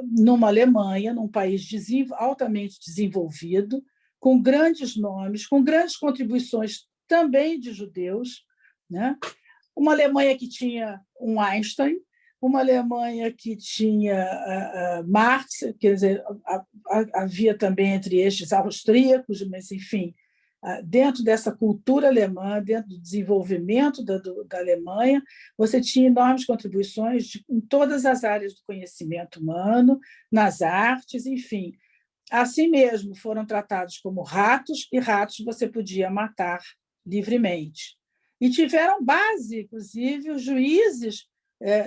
numa Alemanha, num país altamente desenvolvido, com grandes nomes, com grandes contribuições também de judeus, né? Uma Alemanha que tinha um Einstein, uma Alemanha que tinha Marx, quer dizer, havia também entre estes austríacos, mas, enfim, dentro dessa cultura alemã, dentro do desenvolvimento da Alemanha, você tinha enormes contribuições em todas as áreas do conhecimento humano, nas artes, enfim. Assim mesmo, foram tratados como ratos, e ratos você podia matar livremente. E tiveram base, inclusive, os juízes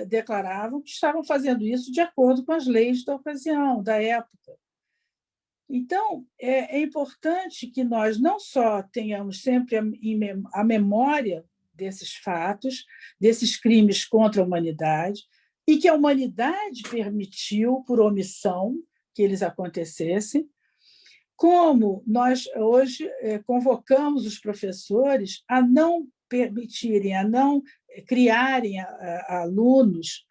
declaravam que estavam fazendo isso de acordo com as leis da ocasião, da época. Então, é importante que nós não só tenhamos sempre a memória desses fatos, desses crimes contra a humanidade, e que a humanidade permitiu, por omissão, que eles acontecessem, como nós hoje convocamos os professores a não permitirem, a não criarem alunos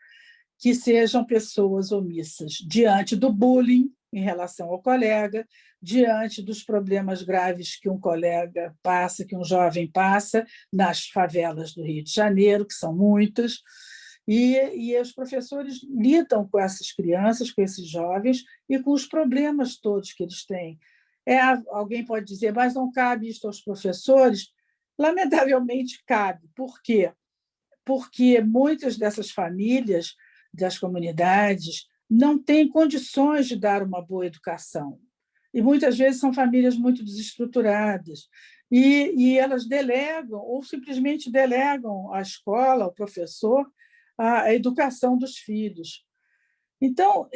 que sejam pessoas omissas diante do bullying em relação ao colega, diante dos problemas graves que um colega passa, que um jovem passa nas favelas do Rio de Janeiro, que são muitas, e os professores lidam com essas crianças, com esses jovens e com os problemas todos que eles têm. Alguém pode dizer, mas não cabe isso aos professores? Lamentavelmente cabe. Por quê? Porque muitas dessas famílias, das comunidades, não têm condições de dar uma boa educação. E muitas vezes são famílias muito desestruturadas. E elas delegam, ou simplesmente delegam à escola, ao professor, a educação dos filhos. Então,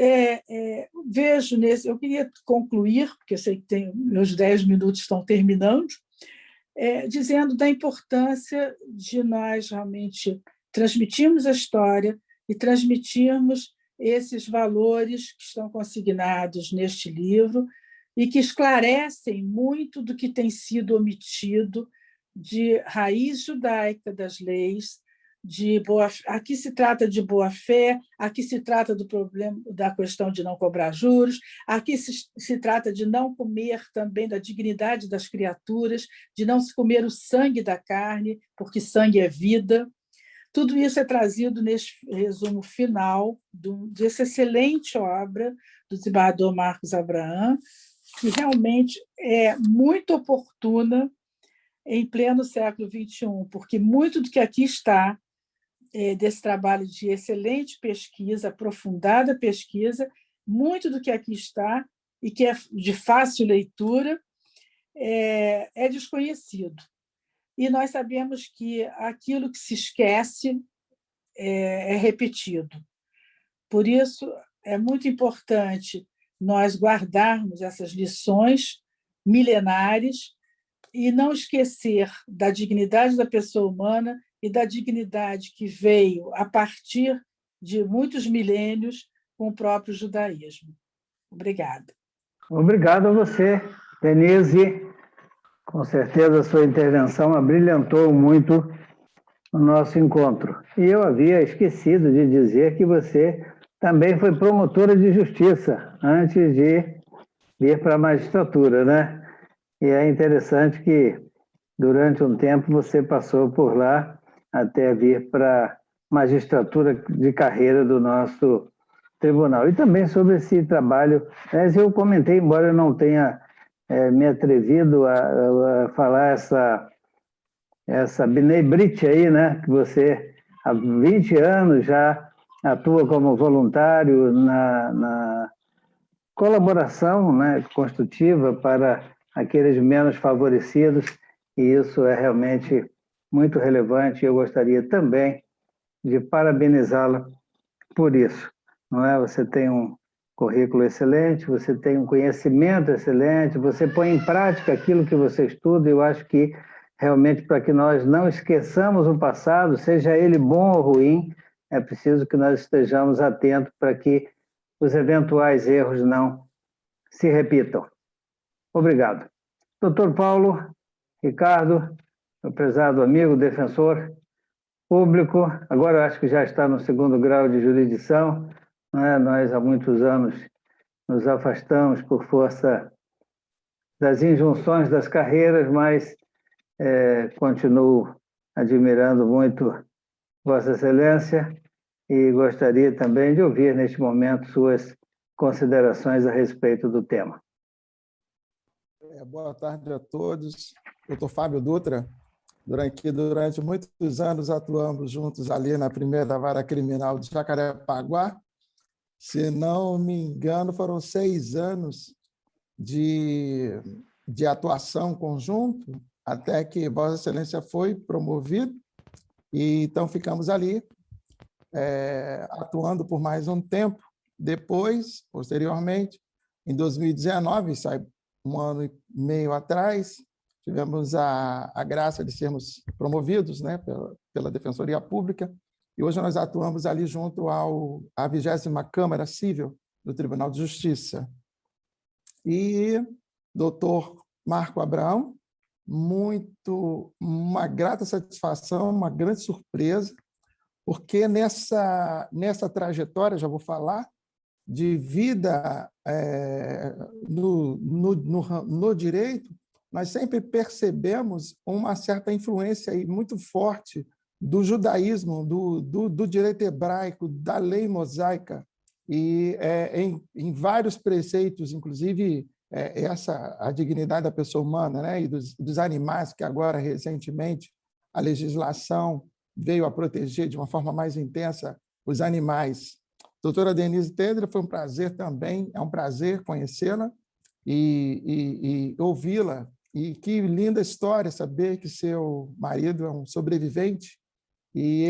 vejo nesse... Eu queria concluir, porque eu sei que meus 10 minutos estão terminando, dizendo da importância de nós realmente transmitirmos a história e transmitirmos esses valores que estão consignados neste livro e que esclarecem muito do que tem sido omitido de raiz judaica das leis. Aqui se trata de boa-fé, aqui se trata do problema da questão de não cobrar juros, aqui se trata de não comer também da dignidade das criaturas, de não se comer o sangue da carne, porque sangue é vida. Tudo isso é trazido neste resumo final dessa excelente obra do desembargador Marcos Abraham, que realmente é muito oportuna em pleno século XXI, porque muito do que aqui está, desse trabalho de excelente pesquisa, aprofundada pesquisa, muito do que aqui está, e que é de fácil leitura, é desconhecido. E nós sabemos que aquilo que se esquece é repetido. Por isso, é muito importante nós guardarmos essas lições milenares e não esquecer da dignidade da pessoa humana e da dignidade que veio a partir de muitos milênios com o próprio judaísmo. Obrigada. Obrigado a você, Denise. Com certeza a sua intervenção abrilhantou muito o nosso encontro. E eu havia esquecido de dizer que você também foi promotora de justiça antes de ir para a magistratura, né? E é interessante que, durante um tempo, você passou por lá até vir para a magistratura de carreira do nosso tribunal. E também sobre esse trabalho, mas eu comentei, embora eu não tenha me atrevido a falar essa Bnei Brit aí, né? Que você há 20 anos já atua como voluntário na colaboração, né, construtiva para aqueles menos favorecidos, e isso é realmente muito relevante. Eu gostaria também de parabenizá-la por isso. Não é? Você tem um currículo excelente, você tem um conhecimento excelente, você põe em prática aquilo que você estuda. Eu acho que realmente, para que nós não esqueçamos o passado, seja ele bom ou ruim, é preciso que nós estejamos atentos para que os eventuais erros não se repitam. Obrigado. Doutor Paulo Ricardo, meu prezado amigo, defensor público, agora eu acho que já está no 2º grau de jurisdição, né? Nós há muitos anos nos afastamos por força das injunções das carreiras, mas continuo admirando muito Vossa Excelência e gostaria também de ouvir neste momento suas considerações a respeito do tema. Boa tarde a todos. Eu sou Fábio Dutra. Durante muitos anos atuamos juntos ali na 1ª Vara Criminal de Jacarepaguá. Se não me engano, foram 6 anos de atuação conjunto, até que Vossa Excelência foi promovido, e então ficamos ali, atuando por mais um tempo. Depois, posteriormente, em 2019, sai 1 ano e meio atrás, tivemos a graça de sermos promovidos, né, pela Defensoria Pública, e hoje nós atuamos ali junto à 20ª Câmara Civil do Tribunal de Justiça. E doutor Marco Abrão, uma grata satisfação, uma grande surpresa, porque nessa trajetória, já vou falar, de vida no direito, nós sempre percebemos uma certa influência aí muito forte do judaísmo, do direito hebraico, da lei mosaica, e em vários preceitos, inclusive a dignidade da pessoa humana, né, e dos animais, que agora, recentemente, a legislação veio a proteger de uma forma mais intensa os animais. Doutora Denise Tendler, foi um prazer também, é um prazer conhecê-la e ouvi-la. E que linda história saber que seu marido é um sobrevivente, e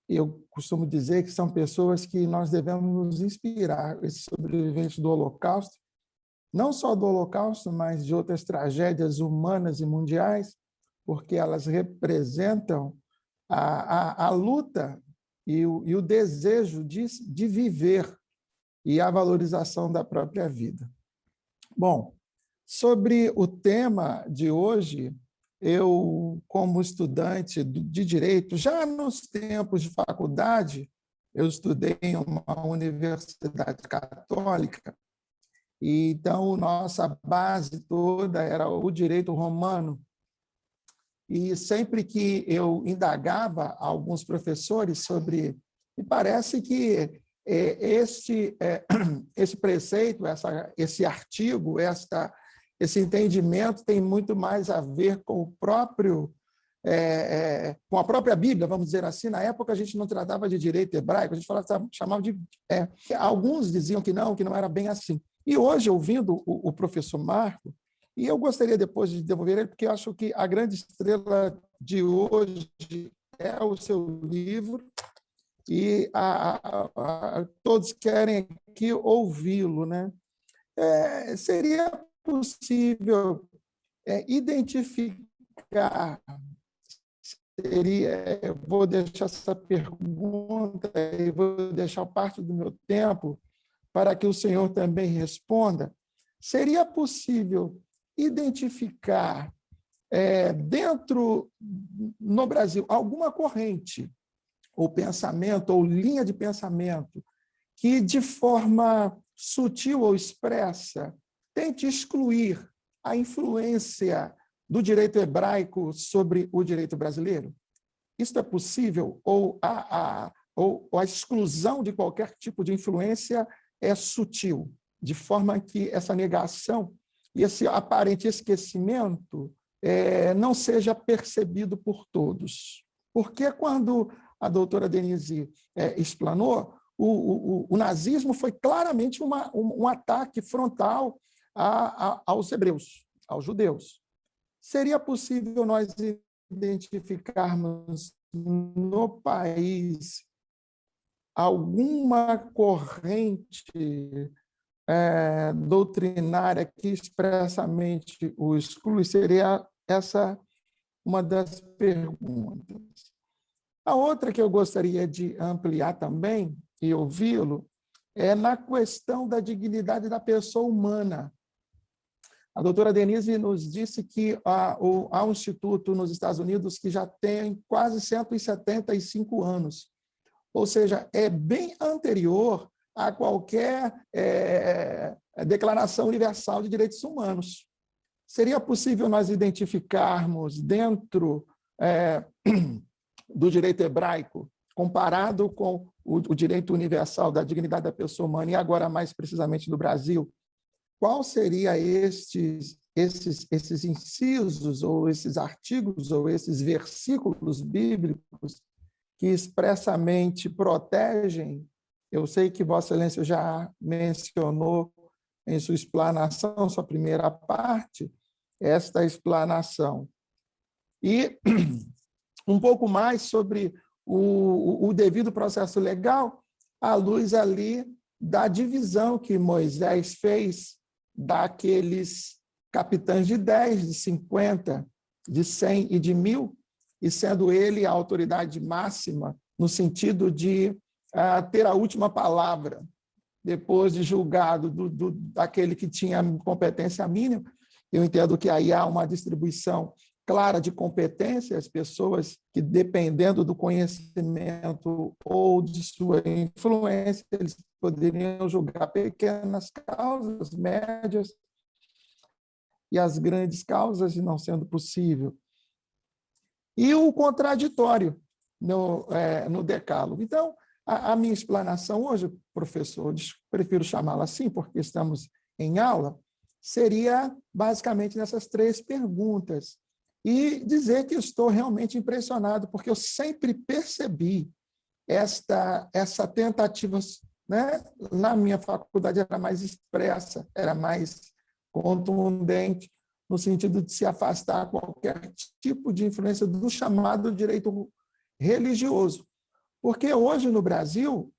eu costumo dizer que são pessoas que nós devemos nos inspirar, esses sobreviventes do Holocausto, não só do Holocausto, mas de outras tragédias humanas e mundiais, porque elas representam a luta e o desejo de viver e a valorização da própria vida. Bom, sobre o tema de hoje, eu, como estudante de Direito, já nos tempos de faculdade, eu estudei em uma universidade católica, e então nossa base toda era o direito romano. E sempre que eu indagava alguns professores sobre... Me parece que esse preceito, esse artigo, esse entendimento tem muito mais a ver com o próprio... com a própria Bíblia, vamos dizer assim. Na época, a gente não tratava de direito hebraico, a gente chamava de... alguns diziam que não era bem assim. E hoje, ouvindo o professor Marco, e eu gostaria depois de devolver ele, porque eu acho que a grande estrela de hoje é o seu livro, e todos querem aqui ouvi-lo, né? Seria possível identificar, vou deixar essa pergunta e vou deixar parte do meu tempo para que o senhor também responda. Seria possível identificar no Brasil, alguma corrente, ou pensamento, ou linha de pensamento, que, de forma sutil ou expressa, tente excluir a influência do direito hebraico sobre o direito brasileiro? Isso é possível? Ou a exclusão de qualquer tipo de influência é sutil, de forma que essa negação e esse aparente esquecimento não seja percebido por todos? Porque quando a doutora Denise explanou, o nazismo foi claramente um ataque frontal aos hebreus, aos judeus. Seria possível nós identificarmos no país alguma corrente doutrinária que expressamente o exclui? Seria essa uma das perguntas. A outra que eu gostaria de ampliar também e ouvi-lo é na questão da dignidade da pessoa humana. A doutora Denise nos disse que há um instituto nos Estados Unidos que já tem quase 175 anos, ou seja, é bem anterior a qualquer Declaração Universal de Direitos Humanos. Seria possível nós identificarmos dentro do direito hebraico, comparado com o direito universal da dignidade da pessoa humana, e agora mais precisamente no Brasil, qual seria esses incisos, ou esses artigos, ou esses versículos bíblicos que expressamente protegem? Eu sei que Vossa Excelência já mencionou em sua explanação, sua primeira parte, esta explanação. E um pouco mais sobre o devido processo legal, à luz ali da divisão que Moisés fez daqueles capitães de 10, de 50, de 100 e de 1000, e sendo ele a autoridade máxima no sentido de ter a última palavra, depois de julgado daquele que tinha competência mínima. Eu entendo que aí há uma distribuição clara de competência, as pessoas que, dependendo do conhecimento ou de sua influência, eles poderiam julgar pequenas causas, médias e as grandes causas, e não sendo possível. E o contraditório no decálogo. Então, a minha explanação hoje, professor, prefiro chamá-la assim, porque estamos em aula, seria basicamente nessas 3 perguntas. E dizer que eu estou realmente impressionado, porque eu sempre percebi essa tentativa, né? Na minha faculdade era mais expressa, era mais contundente, no sentido de se afastar qualquer tipo de influência do chamado direito religioso. Porque hoje no Brasil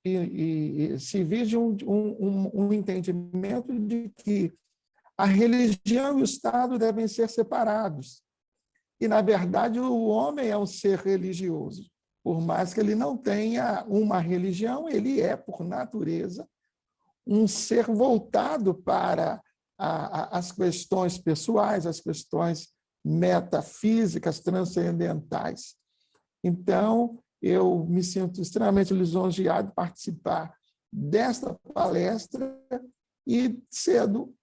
se vive um entendimento de que a religião e o Estado devem ser separados. E, na verdade, o homem é um ser religioso. Por mais que ele não tenha uma religião, ele é, por natureza, um ser voltado para as questões pessoais, as questões metafísicas, transcendentais. Então, eu me sinto extremamente lisonjeado de participar desta palestra e cedo,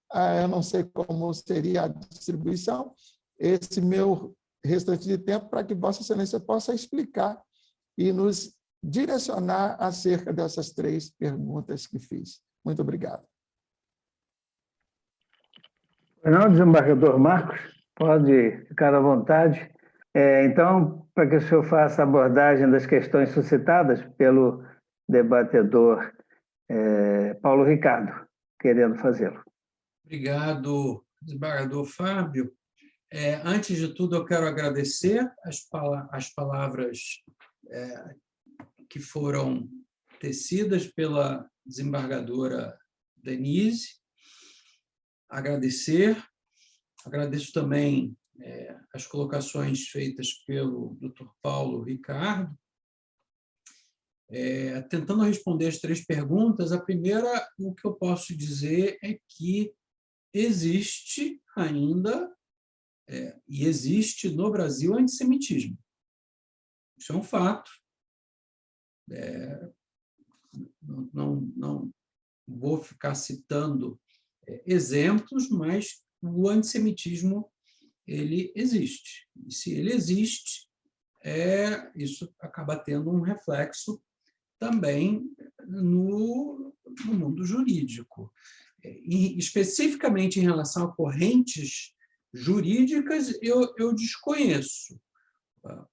eu não sei como seria a distribuição, esse meu restante de tempo para que Vossa Excelência possa explicar e nos direcionar acerca dessas 3 perguntas que fiz. Muito obrigado. Não, desembargador Marcos, pode ficar à vontade. Então, para que o senhor faça a abordagem das questões suscitadas pelo debatedor Paulo Ricardo, querendo fazê-lo. Obrigado, desembargador Fábio. Antes de tudo, eu quero agradecer as palavras que foram tecidas pela desembargadora Denise. Agradeço também as colocações feitas pelo Dr. Paulo Ricardo. Tentando responder as 3 perguntas, a primeira, o que eu posso dizer é que existe ainda, e existe no Brasil, antissemitismo. Isso é um fato. Não vou ficar citando exemplos, mas o antissemitismo ele existe. E se ele existe, isso acaba tendo um reflexo também no mundo jurídico. E, especificamente em relação a correntes jurídicas, eu desconheço.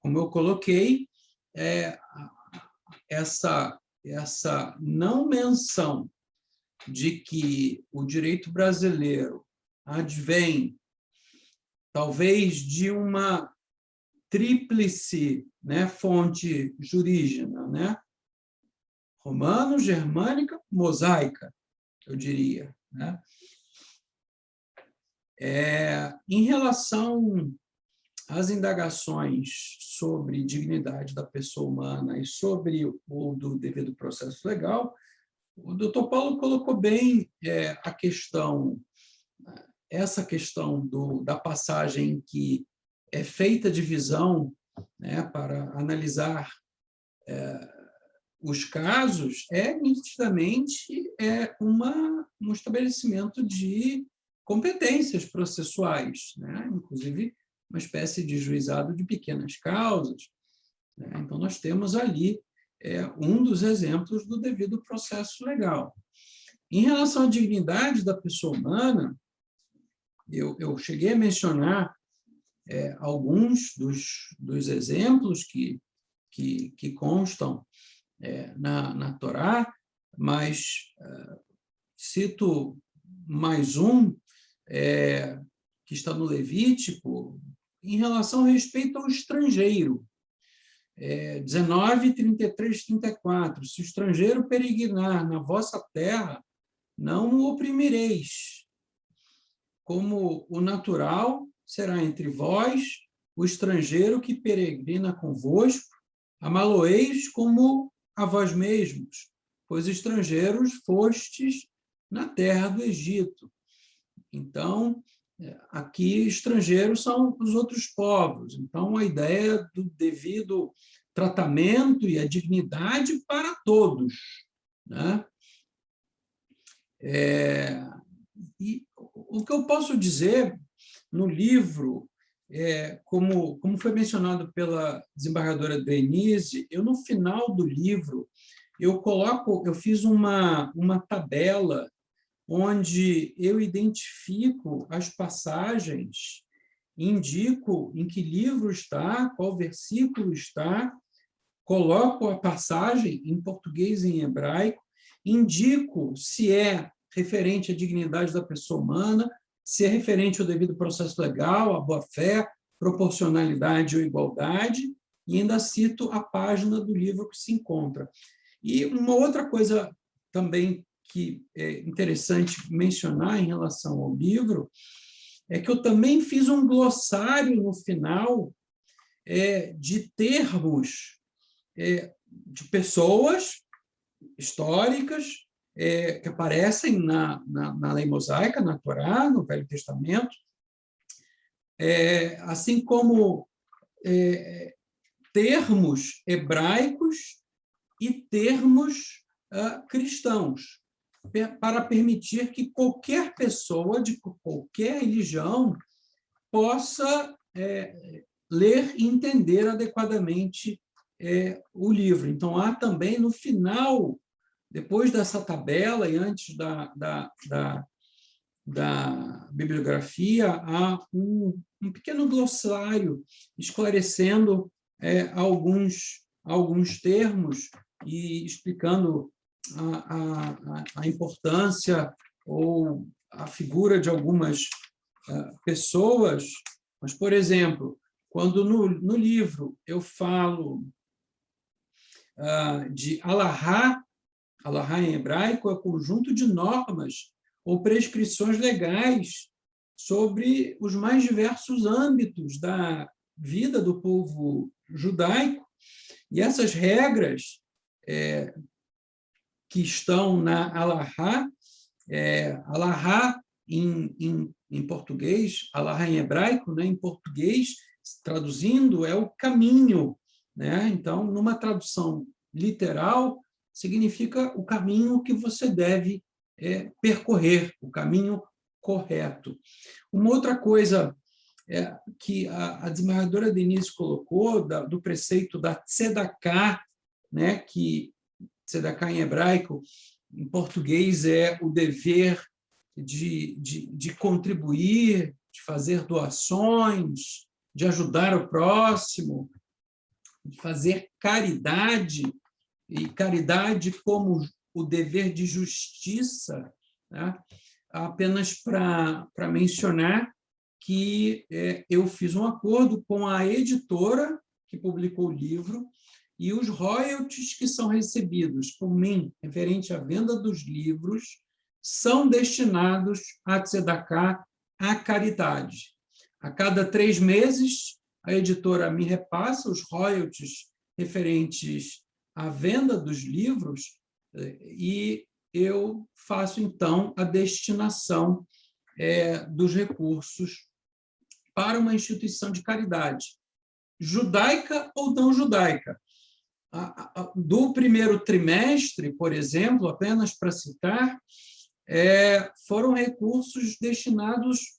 Como eu coloquei, essa não menção de que o direito brasileiro advém talvez de uma tríplice, né, fonte jurígena, né? Romano, germânica, mosaica, eu diria, né? Em relação às indagações sobre dignidade da pessoa humana e sobre o do devido processo legal, o doutor Paulo colocou bem essa questão da passagem que é feita a divisão, né, para analisar os casos, nitidamente um estabelecimento de competências processuais, né? Inclusive uma espécie de juizado de pequenas causas, né? Então, nós temos ali um dos exemplos do devido processo legal. Em relação à dignidade da pessoa humana, eu cheguei a mencionar alguns dos exemplos que constam na Torá, mas cito mais um que está no Levítico, em relação ao respeito ao estrangeiro. 19, 33, 34. Se o estrangeiro peregrinar na vossa terra, não o oprimireis. como o natural será entre vós, o estrangeiro que peregrina convosco, amá-lo-eis como a vós mesmos, pois estrangeiros fostes na terra do Egito. Então, aqui, estrangeiros são os outros povos. Então, a ideia do devido tratamento e a dignidade para todos, né? E o que eu posso dizer no livro, como foi mencionado pela desembargadora Denise, eu, no final do livro, eu fiz uma tabela onde eu identifico as passagens, indico em que livro está, qual versículo está, coloco a passagem em português e em hebraico, indico se é referente à dignidade da pessoa humana, se é referente ao devido processo legal, à boa-fé, proporcionalidade ou igualdade, e ainda cito a página do livro que se encontra. E uma outra coisa também que é interessante mencionar em relação ao livro é que eu também fiz um glossário no final de termos de pessoas históricas que aparecem na lei mosaica, na Torá, no Velho Testamento, assim como termos hebraicos e termos cristãos, para permitir que qualquer pessoa de qualquer religião possa ler e entender adequadamente o livro. Então, há também, no final, depois dessa tabela e antes da bibliografia, há um pequeno glossário esclarecendo alguns termos e explicando a importância ou a figura de algumas pessoas. Mas, por exemplo, quando no livro eu falo de alahá, alahá em hebraico é conjunto de normas ou prescrições legais sobre os mais diversos âmbitos da vida do povo judaico, e essas regras que estão na alahá, alahá em português, alahá em hebraico, né? Em português, traduzindo, é o caminho, né? Então, numa tradução literal, significa o caminho que você deve percorrer, o caminho correto. Uma outra coisa que a desembargadora Denise colocou, do preceito da tzedaká, né? Que tzedaká em hebraico, em português é o dever de contribuir, de fazer doações, de ajudar o próximo, de fazer caridade, e caridade como o dever de justiça, né? Apenas para mencionar que eu fiz um acordo com a editora que publicou o livro, e os royalties que são recebidos por mim, referente à venda dos livros, são destinados à tzedaká, à caridade. A cada 3 meses, a editora me repassa os royalties referentes à venda dos livros e eu faço, então, a destinação dos recursos para uma instituição de caridade, judaica ou não judaica. Do primeiro trimestre, por exemplo, apenas para citar, foram recursos destinados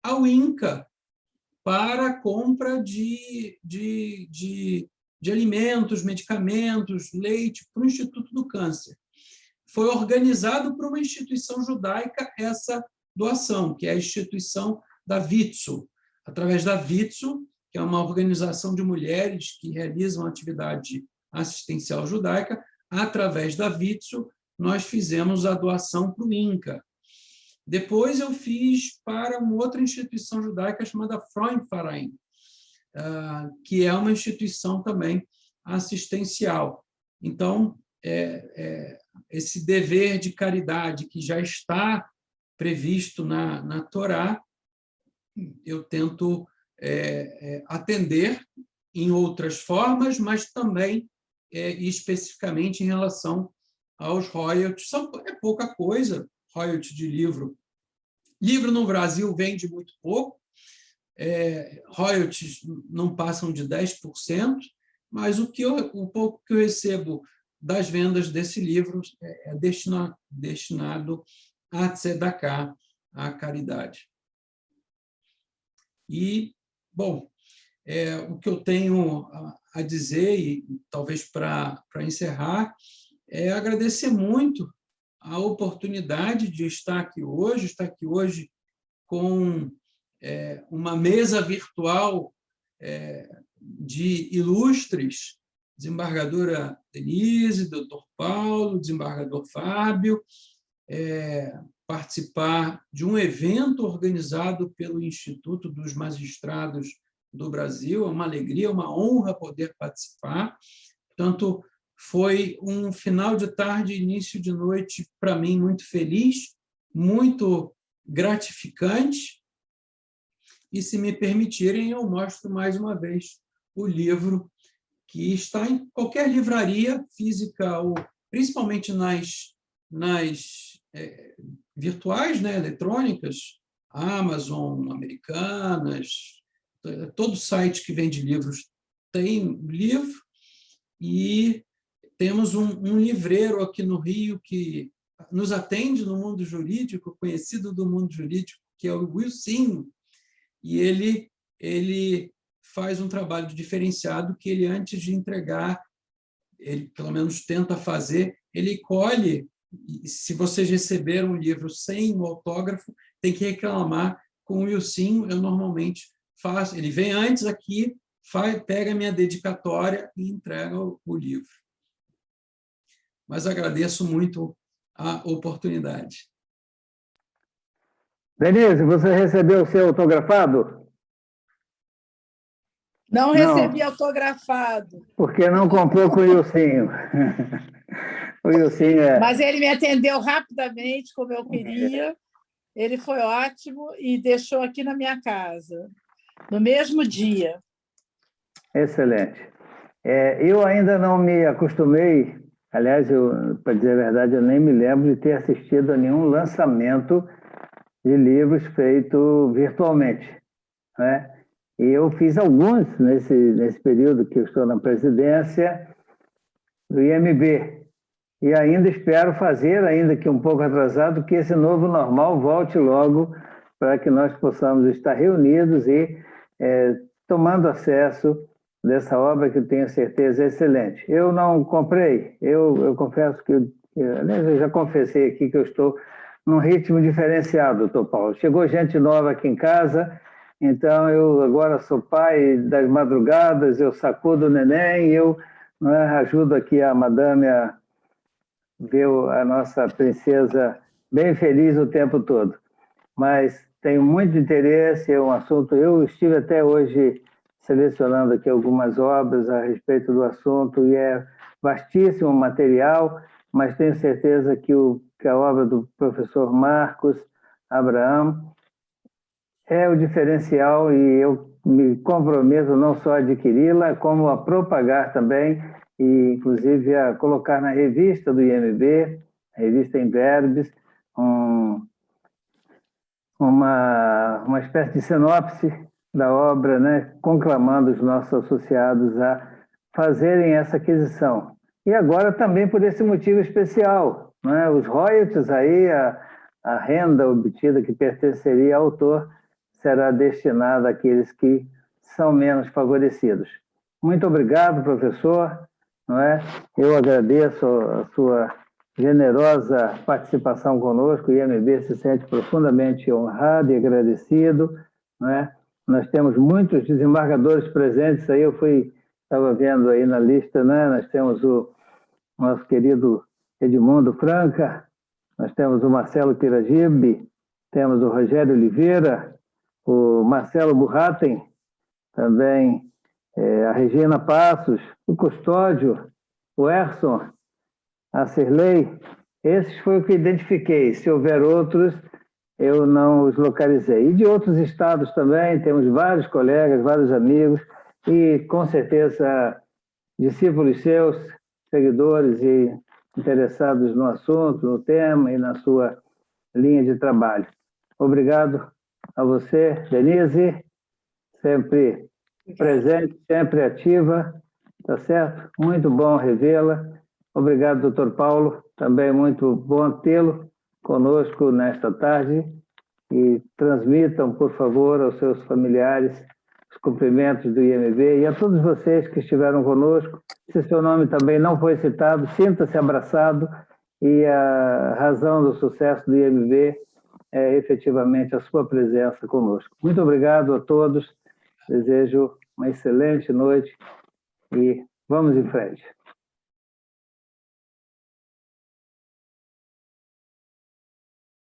ao INCA para a compra de alimentos, medicamentos, leite para o Instituto do Câncer. Foi organizado por uma instituição judaica essa doação, que é a instituição da Vitsu. Através da Vitsu, que é uma organização de mulheres que realizam atividade assistencial judaica, através da Vitsu, nós fizemos a doação para o INCA. Depois eu fiz para uma outra instituição judaica chamada Frauenverein, que é uma instituição também assistencial. Então, esse dever de caridade que já está previsto na Torá, eu tento atender em outras formas, mas também especificamente em relação aos royalties. É pouca coisa, royalties de livro. Livro no Brasil vende muito pouco, royalties não passam de 10%, mas o pouco que eu recebo das vendas desse livro é destinado à tzedakah, à caridade. E, bom, o que eu tenho a dizer, e talvez para encerrar, é agradecer muito a oportunidade de estar aqui hoje com uma mesa virtual de ilustres, desembargadora Denise, doutor Paulo, desembargador Fábio, participar de um evento organizado pelo Instituto dos Magistrados do Brasil. É uma alegria, uma honra poder participar. Portanto, foi um final de tarde e início de noite, para mim, muito feliz, muito gratificante. E, se me permitirem, eu mostro mais uma vez o livro, que está em qualquer livraria física, ou principalmente nas virtuais, né, eletrônicas, Amazon, Americanas, todo site que vende livros tem livro, e temos um livreiro aqui no Rio que nos atende no mundo jurídico, conhecido do mundo jurídico, que é o Wilson, e ele faz um trabalho diferenciado que ele, antes de entregar, ele pelo menos tenta fazer, ele colhe. Se vocês receberam um livro sem o autógrafo, tem que reclamar com o Wilson. Eu normalmente faço, ele vem antes aqui, pega a minha dedicatória e entrega o livro. Mas agradeço muito a oportunidade. Denise, você recebeu o seu autografado? Não recebi autografado. Porque não comprou com o Ilcinho. O Ilcinho Mas ele me atendeu rapidamente, como eu queria. Ele foi ótimo e deixou aqui na minha casa, no mesmo dia. Excelente. Eu ainda não me acostumei, aliás, para dizer a verdade, eu nem me lembro de ter assistido a nenhum lançamento de livros feito virtualmente, né? E eu fiz alguns nesse período que eu estou na presidência do IMB. E ainda espero fazer, ainda que um pouco atrasado, que esse novo normal volte logo para que nós possamos estar reunidos e tomando acesso dessa obra que eu tenho certeza é excelente. Eu não comprei, eu confesso que, aliás, eu já confessei aqui que eu estou num ritmo diferenciado, doutor Paulo. Chegou gente nova aqui em casa, então eu agora sou pai das madrugadas, eu sacudo o neném, eu ajudo aqui a madame a ver a nossa princesa bem feliz o tempo todo. Mas tenho muito interesse, é um assunto... Eu estive até hoje selecionando aqui algumas obras a respeito do assunto, e é vastíssimo material, mas tenho certeza que a obra do professor Marcos Abraham é o diferencial, e eu me comprometo não só a adquiri-la, como a propagar também, e inclusive a colocar na revista do IMB, a revista Imverbes, uma espécie de sinopse da obra, né, conclamando os nossos associados a fazerem essa aquisição. E agora também por esse motivo especial, né, os royalties, aí, a renda obtida que pertenceria ao autor será destinada àqueles que são menos favorecidos. Muito obrigado, professor. Não é? Eu agradeço a sua generosa participação conosco. O IMB se sente profundamente honrado e agradecido. Não é? Nós temos muitos desembargadores presentes aí. Eu estava vendo aí na lista, né? Nós temos o nosso querido Edmundo Franca, nós temos o Marcelo Piragibe, temos o Rogério Oliveira, o Marcelo Burraten, também a Regina Passos, o Custódio, o Erson, a Cirlei. Esses foi o que identifiquei. Se houver outros, eu não os localizei. E de outros estados também, temos vários colegas, vários amigos, e com certeza discípulos seus, seguidores e interessados no assunto, no tema e na sua linha de trabalho. Obrigado a você, Denise, sempre presente, sempre ativa, tá certo? Muito bom revê-la. Obrigado, doutor Paulo, também muito bom tê-lo conosco nesta tarde, e transmitam, por favor, aos seus familiares os cumprimentos do IMB e a todos vocês que estiveram conosco. Se seu nome também não foi citado, sinta-se abraçado, e a razão do sucesso do IMB é efetivamente a sua presença conosco. Muito obrigado a todos, desejo uma excelente noite e vamos em frente.